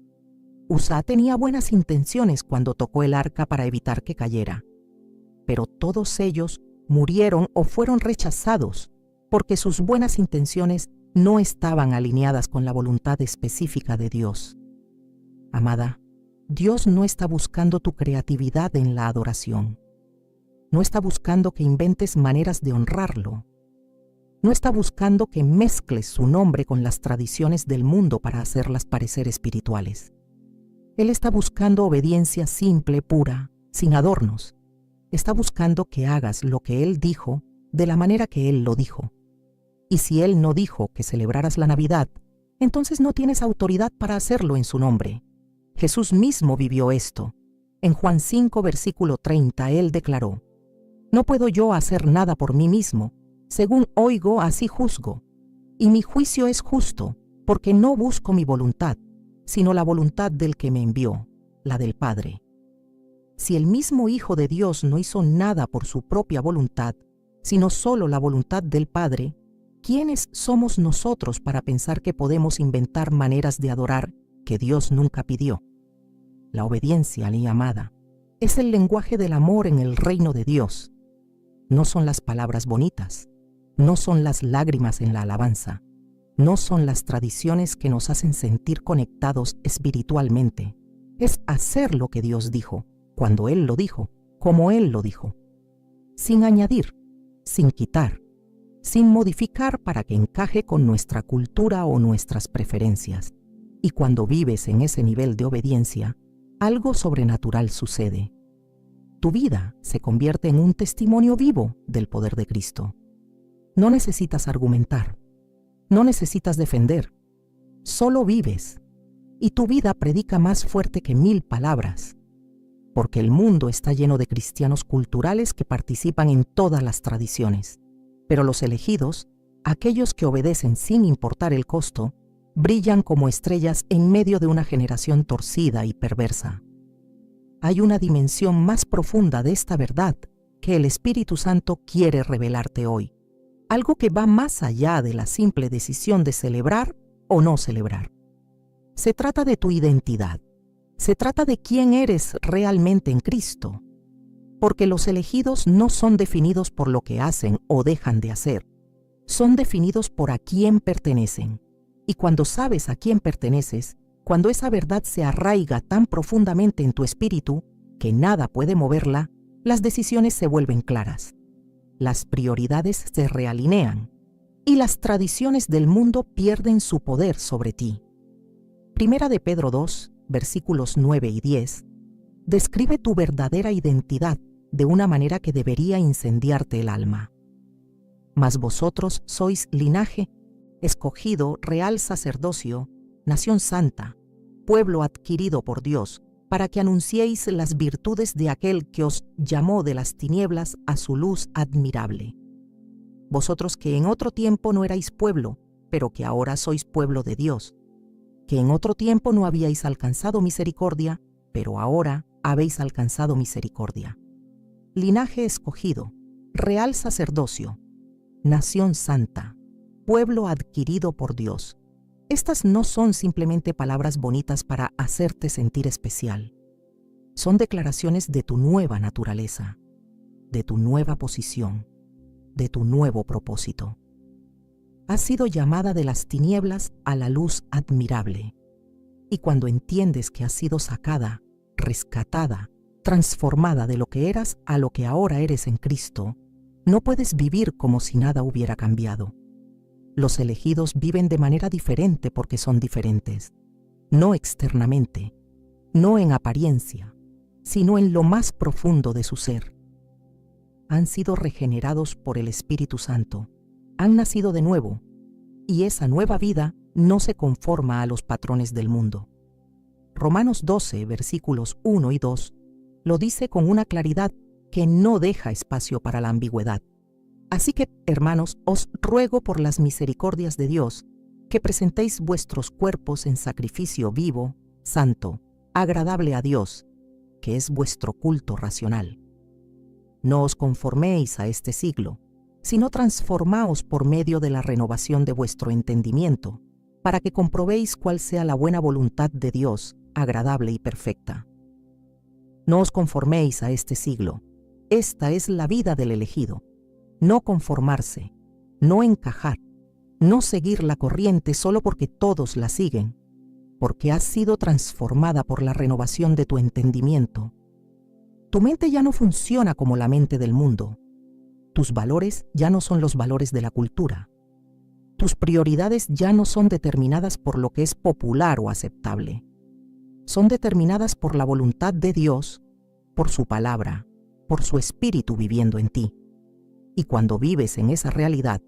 Uzá tenía buenas intenciones cuando tocó el arca para evitar que cayera. Pero todos ellos murieron o fueron rechazados porque sus buenas intenciones no estaban alineadas con la voluntad específica de Dios. Amada, Dios no está buscando tu creatividad en la adoración. No está buscando que inventes maneras de honrarlo. No está buscando que mezcles su nombre con las tradiciones del mundo para hacerlas parecer espirituales. Él está buscando obediencia simple, pura, sin adornos. Está buscando que hagas lo que Él dijo de la manera que Él lo dijo. Y si Él no dijo que celebraras la Navidad, entonces no tienes autoridad para hacerlo en su nombre. Jesús mismo vivió esto. En Juan 5, versículo 30, Él declaró: «No puedo yo hacer nada por mí mismo. Según oigo, así juzgo. Y mi juicio es justo, porque no busco mi voluntad, sino la voluntad del que me envió, la del Padre». Si el mismo Hijo de Dios no hizo nada por su propia voluntad, sino solo la voluntad del Padre, ¿quiénes somos nosotros para pensar que podemos inventar maneras de adorar que Dios nunca pidió? La obediencia, mi amada, es el lenguaje del amor en el reino de Dios. No son las palabras bonitas, no son las lágrimas en la alabanza, no son las tradiciones que nos hacen sentir conectados espiritualmente. Es hacer lo que Dios dijo, cuando Él lo dijo, como Él lo dijo, sin añadir, sin quitar, sin modificar para que encaje con nuestra cultura o nuestras preferencias. Y cuando vives en ese nivel de obediencia, algo sobrenatural sucede. Tu vida se convierte en un testimonio vivo del poder de Cristo. No necesitas argumentar, no necesitas defender, solo vives, y tu vida predica más fuerte que 1000 palabras, porque el mundo está lleno de cristianos culturales que participan en todas las tradiciones, pero los elegidos, aquellos que obedecen sin importar el costo, brillan como estrellas en medio de una generación torcida y perversa. Hay una dimensión más profunda de esta verdad que el Espíritu Santo quiere revelarte hoy, algo que va más allá de la simple decisión de celebrar o no celebrar. Se trata de tu identidad, se trata de quién eres realmente en Cristo. Porque los elegidos no son definidos por lo que hacen o dejan de hacer, son definidos por a quién pertenecen. Y cuando sabes a quién perteneces, cuando esa verdad se arraiga tan profundamente en tu espíritu que nada puede moverla, las decisiones se vuelven claras. Las prioridades se realinean y las tradiciones del mundo pierden su poder sobre ti. Primera de Pedro 2, versículos 9 y 10, describe tu verdadera identidad de una manera que debería incendiarte el alma. Mas vosotros sois linaje, escogido, real sacerdocio, nación santa, pueblo adquirido por Dios, para que anunciéis las virtudes de aquel que os llamó de las tinieblas a su luz admirable. Vosotros que en otro tiempo no erais pueblo, pero que ahora sois pueblo de Dios, que en otro tiempo no habíais alcanzado misericordia, pero ahora habéis alcanzado misericordia. Linaje escogido, real sacerdocio, nación santa, pueblo adquirido por Dios. Estas no son simplemente palabras bonitas para hacerte sentir especial. Son declaraciones de tu nueva naturaleza, de tu nueva posición, de tu nuevo propósito. Has sido llamada de las tinieblas a la luz admirable. Y cuando entiendes que has sido sacada, rescatada, transformada de lo que eras a lo que ahora eres en Cristo, no puedes vivir como si nada hubiera cambiado. Los elegidos viven de manera diferente porque son diferentes, no externamente, no en apariencia, sino en lo más profundo de su ser. Han sido regenerados por el Espíritu Santo, han nacido de nuevo, y esa nueva vida no se conforma a los patrones del mundo. Romanos 12, versículos 1 y 2, lo dice con una claridad que no deja espacio para la ambigüedad. Así que, hermanos, os ruego por las misericordias de Dios, que presentéis vuestros cuerpos en sacrificio vivo, santo, agradable a Dios, que es vuestro culto racional. No os conforméis a este siglo, sino transformaos por medio de la renovación de vuestro entendimiento, para que comprobéis cuál sea la buena voluntad de Dios, agradable y perfecta. No os conforméis a este siglo. Esta es la vida del elegido. No conformarse, no encajar, no seguir la corriente solo porque todos la siguen, porque has sido transformada por la renovación de tu entendimiento. Tu mente ya no funciona como la mente del mundo. Tus valores ya no son los valores de la cultura. Tus prioridades ya no son determinadas por lo que es popular o aceptable. Son determinadas por la voluntad de Dios, por su palabra, por su espíritu viviendo en ti. Y cuando vives en esa realidad,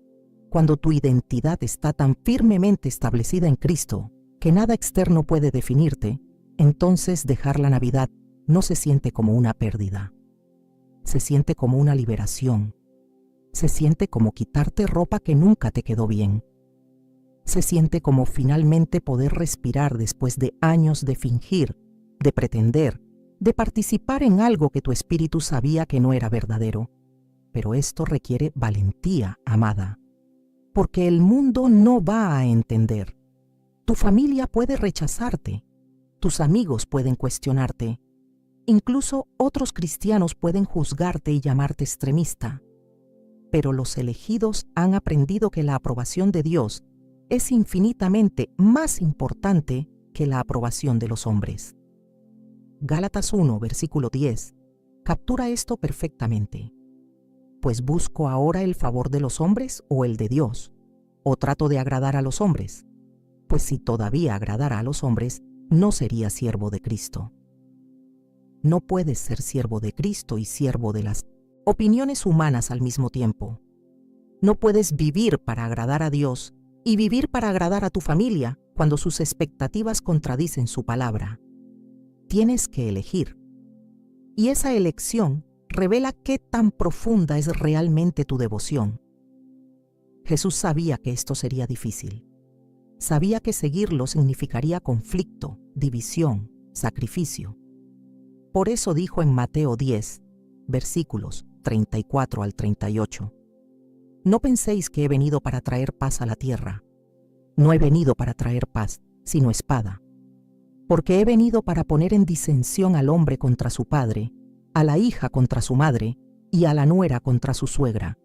cuando tu identidad está tan firmemente establecida en Cristo que nada externo puede definirte, entonces dejar la Navidad no se siente como una pérdida. Se siente como una liberación. Se siente como quitarte ropa que nunca te quedó bien. Se siente como finalmente poder respirar después de años de fingir, de pretender, de participar en algo que tu espíritu sabía que no era verdadero. Pero esto requiere valentía, amada, porque el mundo no va a entender. Tu familia puede rechazarte, tus amigos pueden cuestionarte, incluso otros cristianos pueden juzgarte y llamarte extremista. Pero los elegidos han aprendido que la aprobación de Dios es infinitamente más importante que la aprobación de los hombres. Gálatas 1, versículo 10, captura esto perfectamente. Pues busco ahora el favor de los hombres o el de Dios, o trato de agradar a los hombres, pues si todavía agradara a los hombres, no sería siervo de Cristo. No puedes ser siervo de Cristo y siervo de las opiniones humanas al mismo tiempo. No puedes vivir para agradar a Dios y vivir para agradar a tu familia cuando sus expectativas contradicen su palabra. Tienes que elegir. Y esa elección revela qué tan profunda es realmente tu devoción. Jesús sabía que esto sería difícil. Sabía que seguirlo significaría conflicto, división, sacrificio. Por eso dijo en Mateo 10, versículos 34 al 38, no penséis que he venido para traer paz a la tierra. No he venido para traer paz, sino espada. Porque he venido para poner en disensión al hombre contra su padre, a la hija contra su madre y a la nuera contra su suegra,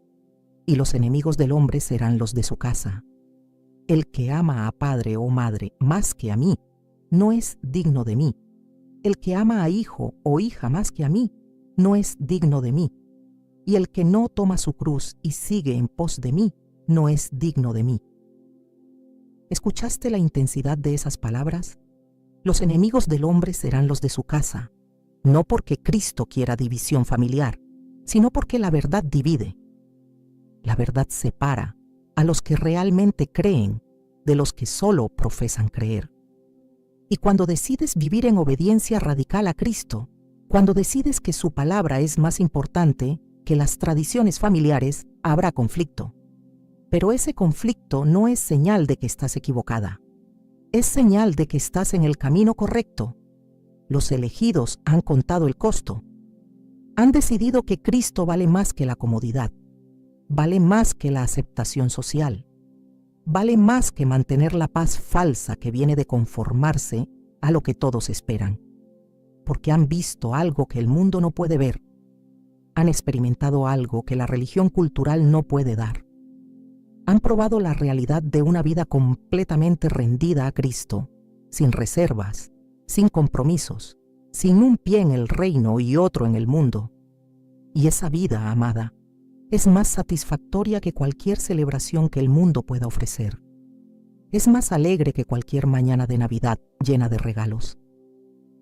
y los enemigos del hombre serán los de su casa. El que ama a padre o madre más que a mí, no es digno de mí. El que ama a hijo o hija más que a mí, no es digno de mí. Y el que no toma su cruz y sigue en pos de mí, no es digno de mí. ¿Escuchaste la intensidad de esas palabras? Los enemigos del hombre serán los de su casa, no porque Cristo quiera división familiar, sino porque la verdad divide. La verdad separa a los que realmente creen de los que solo profesan creer. Y cuando decides vivir en obediencia radical a Cristo, cuando decides que su palabra es más importante que las tradiciones familiares, habrá conflicto. Pero ese conflicto no es señal de que estás equivocada. Es señal de que estás en el camino correcto. Los elegidos han contado el costo. Han decidido que Cristo vale más que la comodidad. Vale más que la aceptación social. Vale más que mantener la paz falsa que viene de conformarse a lo que todos esperan. Porque han visto algo que el mundo no puede ver. Han experimentado algo que la religión cultural no puede dar. Han probado la realidad de una vida completamente rendida a Cristo, sin reservas, sin compromisos, sin un pie en el reino y otro en el mundo. Y esa vida, amada, es más satisfactoria que cualquier celebración que el mundo pueda ofrecer. Es más alegre que cualquier mañana de Navidad llena de regalos.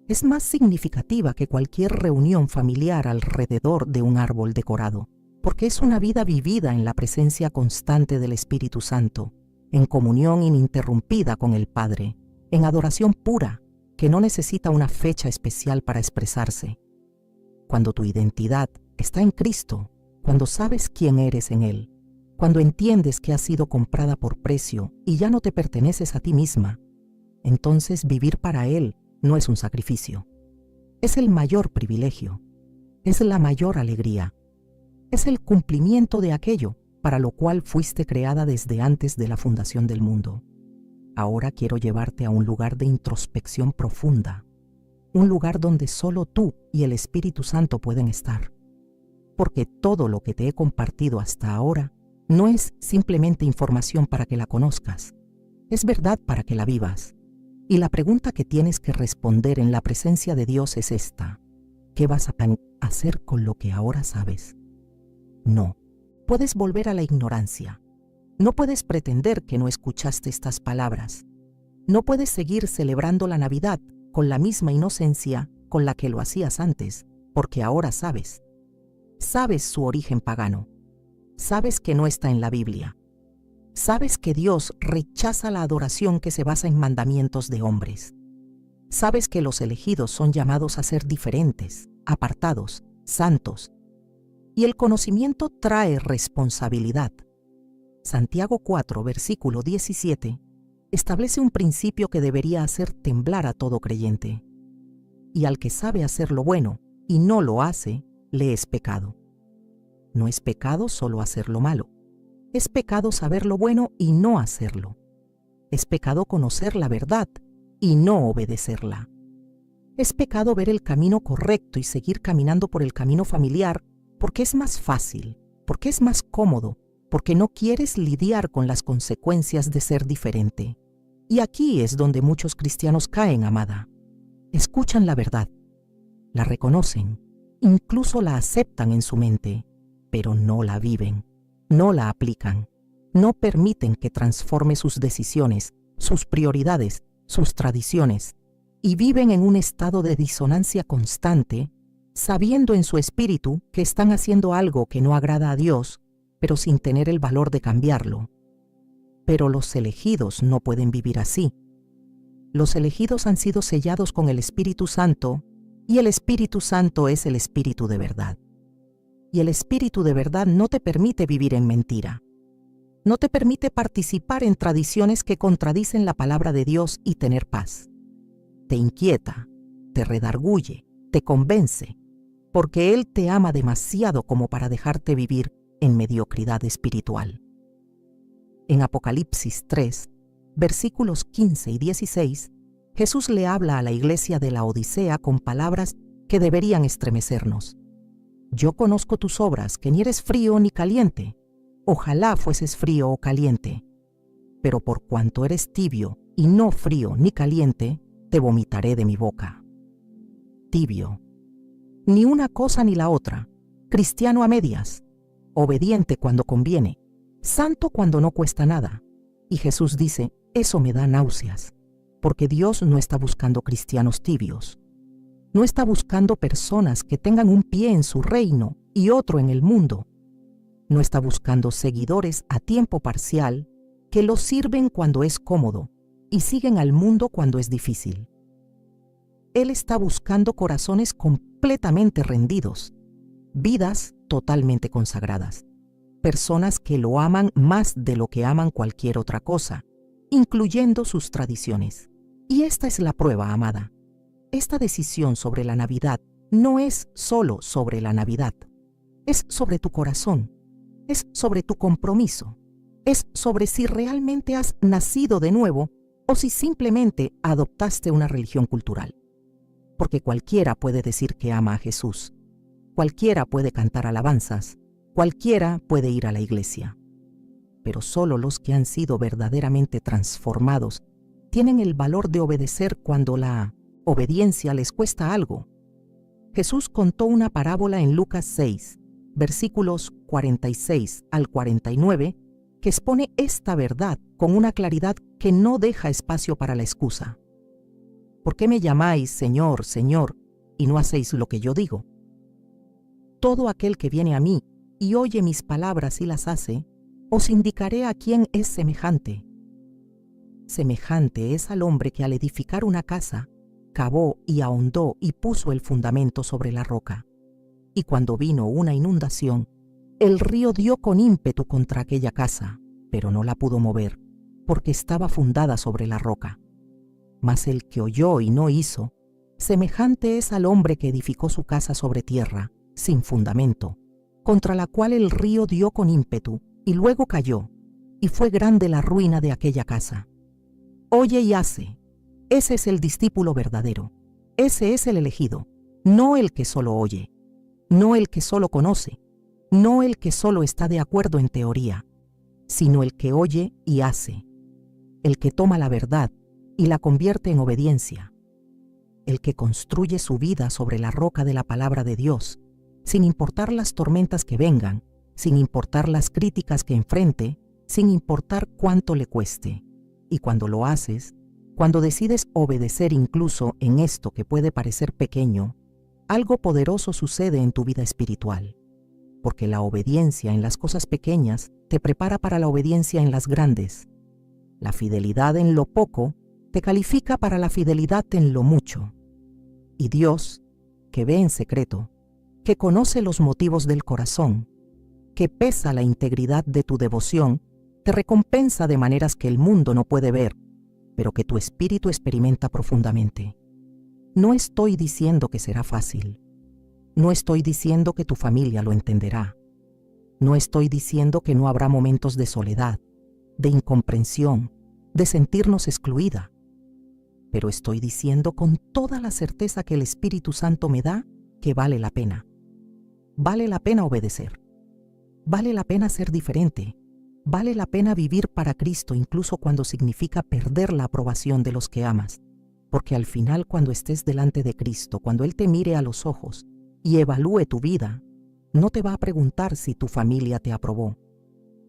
Es más significativa que cualquier reunión familiar alrededor de un árbol decorado, porque es una vida vivida en la presencia constante del Espíritu Santo, en comunión ininterrumpida con el Padre, en adoración pura, que no necesita una fecha especial para expresarse. Cuando tu identidad está en Cristo, cuando sabes quién eres en Él, cuando entiendes que has sido comprada por precio y ya no te perteneces a ti misma, entonces vivir para Él no es un sacrificio. Es el mayor privilegio, es la mayor alegría, es el cumplimiento de aquello para lo cual fuiste creada desde antes de la fundación del mundo. Ahora quiero llevarte a un lugar de introspección profunda, un lugar donde solo tú y el Espíritu Santo pueden estar. Porque todo lo que te he compartido hasta ahora no es simplemente información para que la conozcas, es verdad para que la vivas. Y la pregunta que tienes que responder en la presencia de Dios es esta: ¿qué vas a hacer con lo que ahora sabes? No, puedes volver a la ignorancia. No puedes pretender que no escuchaste estas palabras. No puedes seguir celebrando la Navidad con la misma inocencia con la que lo hacías antes, porque ahora sabes. Sabes su origen pagano. Sabes que no está en la Biblia. Sabes que Dios rechaza la adoración que se basa en mandamientos de hombres. Sabes que los elegidos son llamados a ser diferentes, apartados, santos. Y el conocimiento trae responsabilidad. Santiago 4, versículo 17, establece un principio que debería hacer temblar a todo creyente. Y al que sabe hacer lo bueno y no lo hace, le es pecado. No es pecado solo hacer lo malo. Es pecado saber lo bueno y no hacerlo. Es pecado conocer la verdad y no obedecerla. Es pecado ver el camino correcto y seguir caminando por el camino familiar porque es más fácil, porque es más cómodo, porque no quieres lidiar con las consecuencias de ser diferente. Y aquí es donde muchos cristianos caen, amada. Escuchan la verdad, la reconocen, incluso la aceptan en su mente, pero no la viven, no la aplican, no permiten que transforme sus decisiones, sus prioridades, sus tradiciones, y viven en un estado de disonancia constante, sabiendo en su espíritu que están haciendo algo que no agrada a Dios, pero sin tener el valor de cambiarlo. Pero los elegidos no pueden vivir así. Los elegidos han sido sellados con el Espíritu Santo, y el Espíritu Santo es el Espíritu de verdad. Y el Espíritu de verdad no te permite vivir en mentira. No te permite participar en tradiciones que contradicen la palabra de Dios y tener paz. Te inquieta, te redarguye, te convence, porque Él te ama demasiado como para dejarte vivir en mediocridad espiritual. En Apocalipsis 3, versículos 15 y 16, Jesús le habla a la iglesia de la Odisea con palabras que deberían estremecernos. Yo conozco tus obras, que ni eres frío ni caliente. Ojalá fueses frío o caliente. Pero por cuanto eres tibio y no frío ni caliente, te vomitaré de mi boca. Tibio. Ni una cosa ni la otra. Cristiano a medias. Obediente cuando conviene. Santo cuando no cuesta nada. Y Jesús dice, eso me da náuseas. Porque Dios no está buscando cristianos tibios. No está buscando personas que tengan un pie en su reino y otro en el mundo. No está buscando seguidores a tiempo parcial que lo sirven cuando es cómodo y siguen al mundo cuando es difícil. Él está buscando corazones completamente rendidos, vidas totalmente consagradas, personas que lo aman más de lo que aman cualquier otra cosa, incluyendo sus tradiciones. Y esta es la prueba, amada. Esta decisión sobre la Navidad no es solo sobre la Navidad, es sobre tu corazón, es sobre tu compromiso, es sobre si realmente has nacido de nuevo o si simplemente adoptaste una religión cultural. Porque cualquiera puede decir que ama a Jesús, cualquiera puede cantar alabanzas, cualquiera puede ir a la iglesia. Pero solo los que han sido verdaderamente transformados tienen el valor de obedecer cuando la obediencia les cuesta algo. Jesús contó una parábola en Lucas 6, versículos 46 al 49, que expone esta verdad con una claridad que no deja espacio para la excusa. ¿Por qué me llamáis Señor, Señor, y no hacéis lo que yo digo? Todo aquel que viene a mí y oye mis palabras y las hace, os indicaré a quién es semejante. Semejante es al hombre que al edificar una casa, cavó y ahondó y puso el fundamento sobre la roca. Y cuando vino una inundación, el río dio con ímpetu contra aquella casa, pero no la pudo mover, porque estaba fundada sobre la roca. Mas el que oyó y no hizo, semejante es al hombre que edificó su casa sobre tierra, sin fundamento, contra la cual el río dio con ímpetu, y luego cayó, y fue grande la ruina de aquella casa. Oye y hace. Ese es el discípulo verdadero. Ese es el elegido, no el que solo oye, no el que solo conoce, no el que solo está de acuerdo en teoría, sino el que oye y hace, el que toma la verdad y la convierte en obediencia, el que construye su vida sobre la roca de la palabra de Dios, sin importar las tormentas que vengan, sin importar las críticas que enfrente, sin importar cuánto le cueste. Y cuando lo haces, cuando decides obedecer incluso en esto que puede parecer pequeño, algo poderoso sucede en tu vida espiritual, porque la obediencia en las cosas pequeñas te prepara para la obediencia en las grandes. La fidelidad en lo poco te califica para la fidelidad en lo mucho. Y Dios, que ve en secreto, que conoce los motivos del corazón, que pesa la integridad de tu devoción, te recompensa de maneras que el mundo no puede ver, pero que tu espíritu experimenta profundamente. No estoy diciendo que será fácil. No estoy diciendo que tu familia lo entenderá. No estoy diciendo que no habrá momentos de soledad, de incomprensión, de sentirnos excluida. Pero estoy diciendo con toda la certeza que el Espíritu Santo me da que vale la pena. Vale la pena obedecer. Vale la pena ser diferente. Vale la pena vivir para Cristo incluso cuando significa perder la aprobación de los que amas. Porque al final, cuando estés delante de Cristo, cuando Él te mire a los ojos y evalúe tu vida, no te va a preguntar si tu familia te aprobó.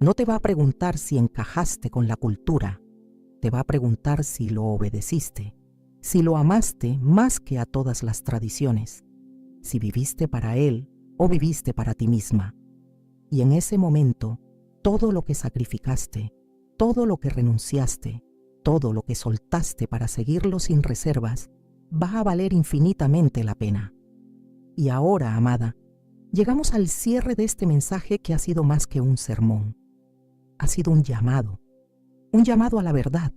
No te va a preguntar si encajaste con la cultura. Te va a preguntar si lo obedeciste, si lo amaste más que a todas las tradiciones, si viviste para Él o viviste para ti misma. Y en ese momento, todo lo que sacrificaste, todo lo que renunciaste, todo lo que soltaste para seguirlo sin reservas, va a valer infinitamente la pena. Y ahora, amada, llegamos al cierre de este mensaje que ha sido más que un sermón. Ha sido un llamado a la verdad,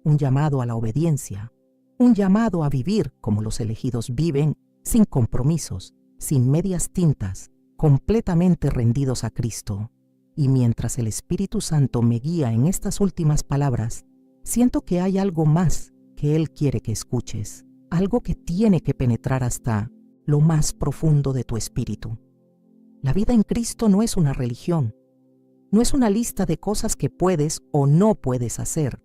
un llamado a la obediencia, un llamado a vivir como los elegidos viven, sin compromisos, sin medias tintas, completamente rendidos a Cristo. Y mientras el Espíritu Santo me guía en estas últimas palabras, siento que hay algo más que Él quiere que escuches, algo que tiene que penetrar hasta lo más profundo de tu espíritu. La vida en Cristo no es una religión, no es una lista de cosas que puedes o no puedes hacer,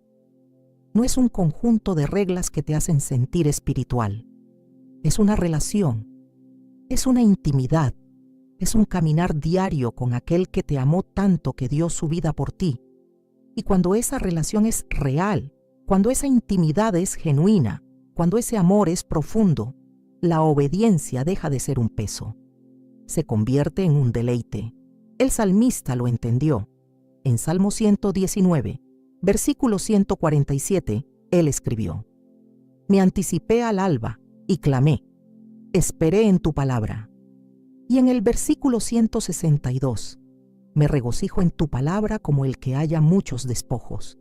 no es un conjunto de reglas que te hacen sentir espiritual. Es una relación, es una intimidad, es un caminar diario con aquel que te amó tanto que dio su vida por ti. Y cuando esa relación es real, cuando esa intimidad es genuina, cuando ese amor es profundo, la obediencia deja de ser un peso. Se convierte en un deleite. El salmista lo entendió. En Salmo 119, versículo 147, él escribió: Me anticipé al alba y clamé, esperé en tu palabra. Y en el versículo 162, me regocijo en tu palabra como el que haya muchos despojos.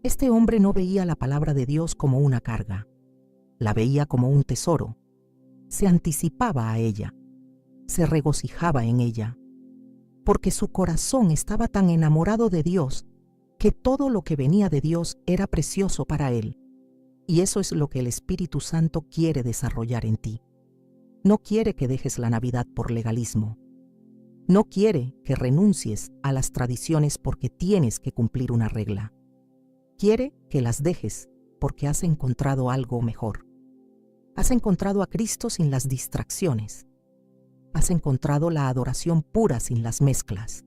Este hombre no veía la palabra de Dios como una carga, la veía como un tesoro. Se anticipaba a ella, se regocijaba en ella, porque su corazón estaba tan enamorado de Dios que todo lo que venía de Dios era precioso para él. Y eso es lo que el Espíritu Santo quiere desarrollar en ti. No quiere que dejes la Navidad por legalismo. No quiere que renuncies a las tradiciones porque tienes que cumplir una regla. Quiere que las dejes porque has encontrado algo mejor. Has encontrado a Cristo sin las distracciones. Has encontrado la adoración pura sin las mezclas.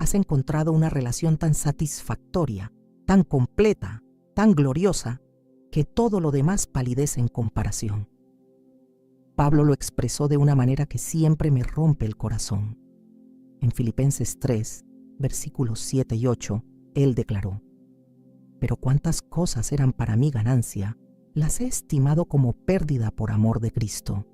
Has encontrado una relación tan satisfactoria, tan completa, tan gloriosa, que todo lo demás palidece en comparación. Pablo lo expresó de una manera que siempre me rompe el corazón. En Filipenses 3, versículos 7 y 8, él declaró: Pero cuántas cosas eran para mí ganancia, las he estimado como pérdida por amor de Cristo.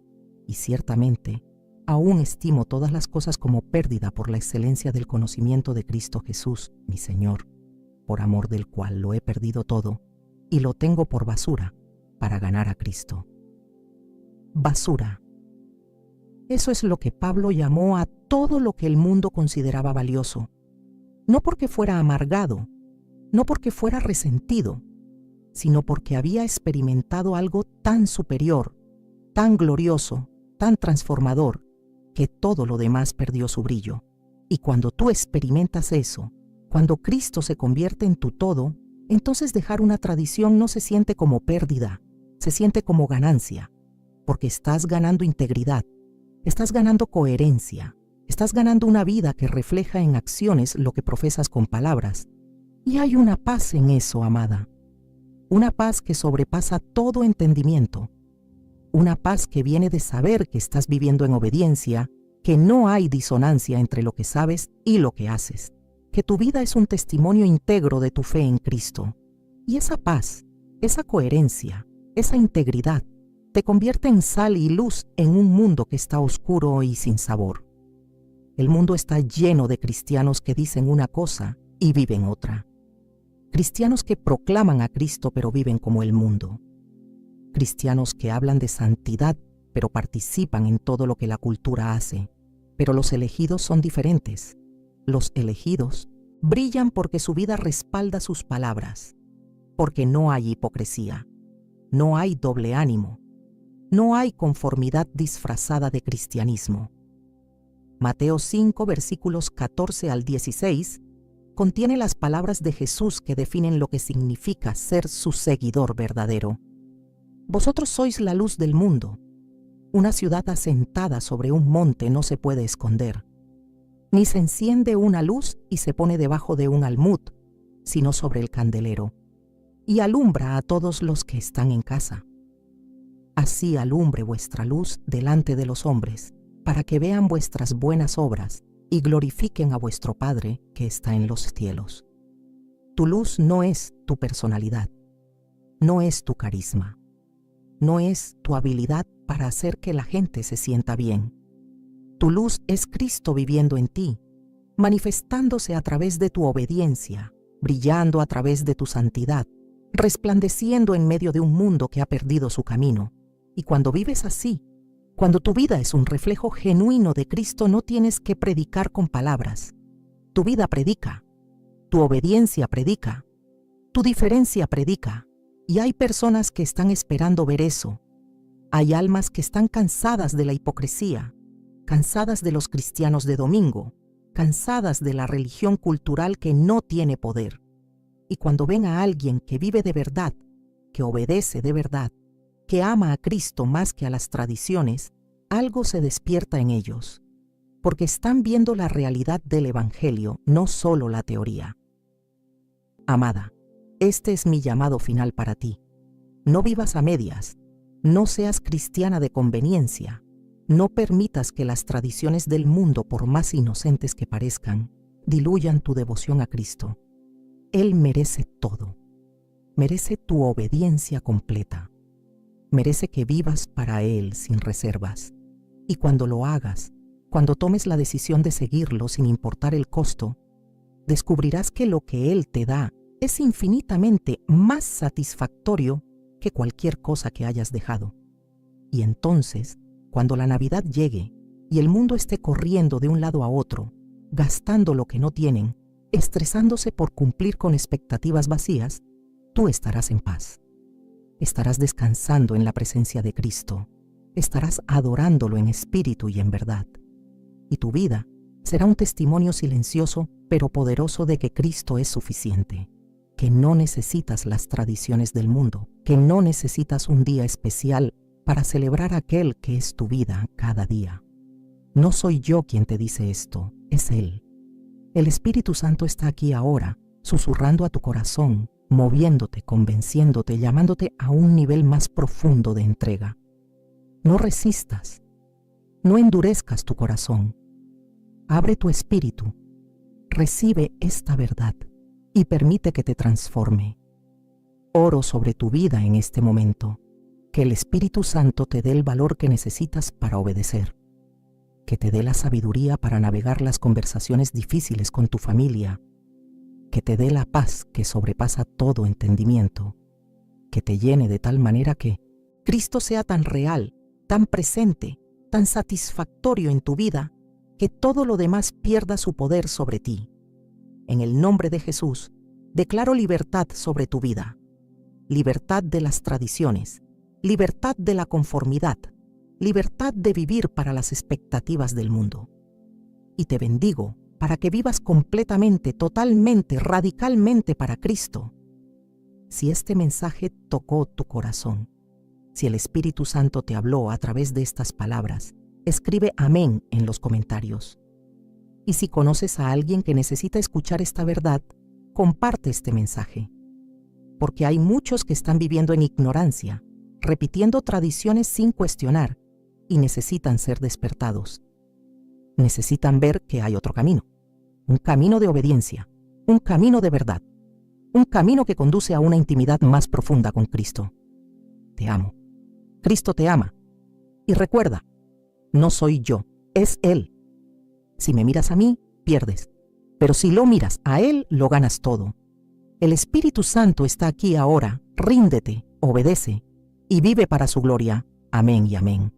Y ciertamente, aún estimo todas las cosas como pérdida por la excelencia del conocimiento de Cristo Jesús, mi Señor, por amor del cual lo he perdido todo y lo tengo por basura para ganar a Cristo. Basura. Eso es lo que Pablo llamó a todo lo que el mundo consideraba valioso. No porque fuera amargado, no porque fuera resentido, sino porque había experimentado algo tan superior, tan glorioso, tan transformador, que todo lo demás perdió su brillo. Y cuando tú experimentas eso, cuando Cristo se convierte en tu todo, entonces dejar una tradición no se siente como pérdida, se siente como ganancia, porque estás ganando integridad, estás ganando coherencia, estás ganando una vida que refleja en acciones lo que profesas con palabras. Y hay una paz en eso, amada. Una paz que sobrepasa todo entendimiento. Una paz que viene de saber que estás viviendo en obediencia, que no hay disonancia entre lo que sabes y lo que haces, que tu vida es un testimonio íntegro de tu fe en Cristo. Y esa paz, esa coherencia, esa integridad, te convierte en sal y luz en un mundo que está oscuro y sin sabor. El mundo está lleno de cristianos que dicen una cosa y viven otra. Cristianos que proclaman a Cristo pero viven como el mundo. Cristianos que hablan de santidad pero participan en todo lo que la cultura hace. Pero los elegidos son diferentes. Los elegidos brillan porque su vida respalda sus palabras, porque no hay hipocresía, no hay doble ánimo, no hay conformidad disfrazada de cristianismo. Mateo 5, versículos 14 al 16, contiene las palabras de Jesús que definen lo que significa ser su seguidor verdadero. Vosotros sois la luz del mundo. Una ciudad asentada sobre un monte no se puede esconder. Ni se enciende una luz y se pone debajo de un almud, sino sobre el candelero, y alumbra a todos los que están en casa. Así alumbre vuestra luz delante de los hombres, para que vean vuestras buenas obras y glorifiquen a vuestro Padre que está en los cielos. Tu luz no es tu personalidad, no es tu carisma, no es tu habilidad para hacer que la gente se sienta bien. Tu luz es Cristo viviendo en ti, manifestándose a través de tu obediencia, brillando a través de tu santidad, resplandeciendo en medio de un mundo que ha perdido su camino. Y cuando vives así, cuando tu vida es un reflejo genuino de Cristo, no tienes que predicar con palabras. Tu vida predica, tu obediencia predica, tu diferencia predica. Y hay personas que están esperando ver eso. Hay almas que están cansadas de la hipocresía, cansadas de los cristianos de domingo, cansadas de la religión cultural que no tiene poder. Y cuando ven a alguien que vive de verdad, que obedece de verdad, que ama a Cristo más que a las tradiciones, algo se despierta en ellos, porque están viendo la realidad del Evangelio, no solo la teoría. Amada, este es mi llamado final para ti. No vivas a medias, no seas cristiana de conveniencia, no permitas que las tradiciones del mundo, por más inocentes que parezcan, diluyan tu devoción a Cristo. Él merece todo. Merece tu obediencia completa. Merece que vivas para Él sin reservas. Y cuando lo hagas, cuando tomes la decisión de seguirlo sin importar el costo, descubrirás que lo que Él te da es infinitamente más satisfactorio que cualquier cosa que hayas dejado. Y entonces, cuando la Navidad llegue y el mundo esté corriendo de un lado a otro, gastando lo que no tienen, estresándose por cumplir con expectativas vacías, tú estarás en paz. Estarás descansando en la presencia de Cristo. Estarás adorándolo en espíritu y en verdad. Y tu vida será un testimonio silencioso pero poderoso de que Cristo es suficiente, que no necesitas las tradiciones del mundo, que no necesitas un día especial para celebrar aquel que es tu vida cada día. No soy yo quien te dice esto, es Él. El Espíritu Santo está aquí ahora, susurrando a tu corazón, moviéndote, convenciéndote, llamándote a un nivel más profundo de entrega. No resistas, no endurezcas tu corazón. Abre tu espíritu, recibe esta verdad y permite que te transforme. Oro sobre tu vida en este momento, que el Espíritu Santo te dé el valor que necesitas para obedecer, que te dé la sabiduría para navegar las conversaciones difíciles con tu familia, que te dé la paz que sobrepasa todo entendimiento, que te llene de tal manera que Cristo sea tan real, tan presente, tan satisfactorio en tu vida, que todo lo demás pierda su poder sobre ti. En el nombre de Jesús, declaro libertad sobre tu vida, libertad de las tradiciones, libertad de la conformidad, libertad de vivir para las expectativas del mundo. Y te bendigo para que vivas completamente, totalmente, radicalmente para Cristo. Si este mensaje tocó tu corazón, si el Espíritu Santo te habló a través de estas palabras, escribe amén en los comentarios. Y si conoces a alguien que necesita escuchar esta verdad, comparte este mensaje. Porque hay muchos que están viviendo en ignorancia, repitiendo tradiciones sin cuestionar, y necesitan ser despertados. Necesitan ver que hay otro camino, un camino de obediencia, un camino de verdad, un camino que conduce a una intimidad más profunda con Cristo. Te amo. Cristo te ama. Y recuerda, no soy yo, es Él. Si me miras a mí, pierdes. Pero si lo miras a Él, lo ganas todo. El Espíritu Santo está aquí ahora. Ríndete, obedece y vive para su gloria. Amén y amén.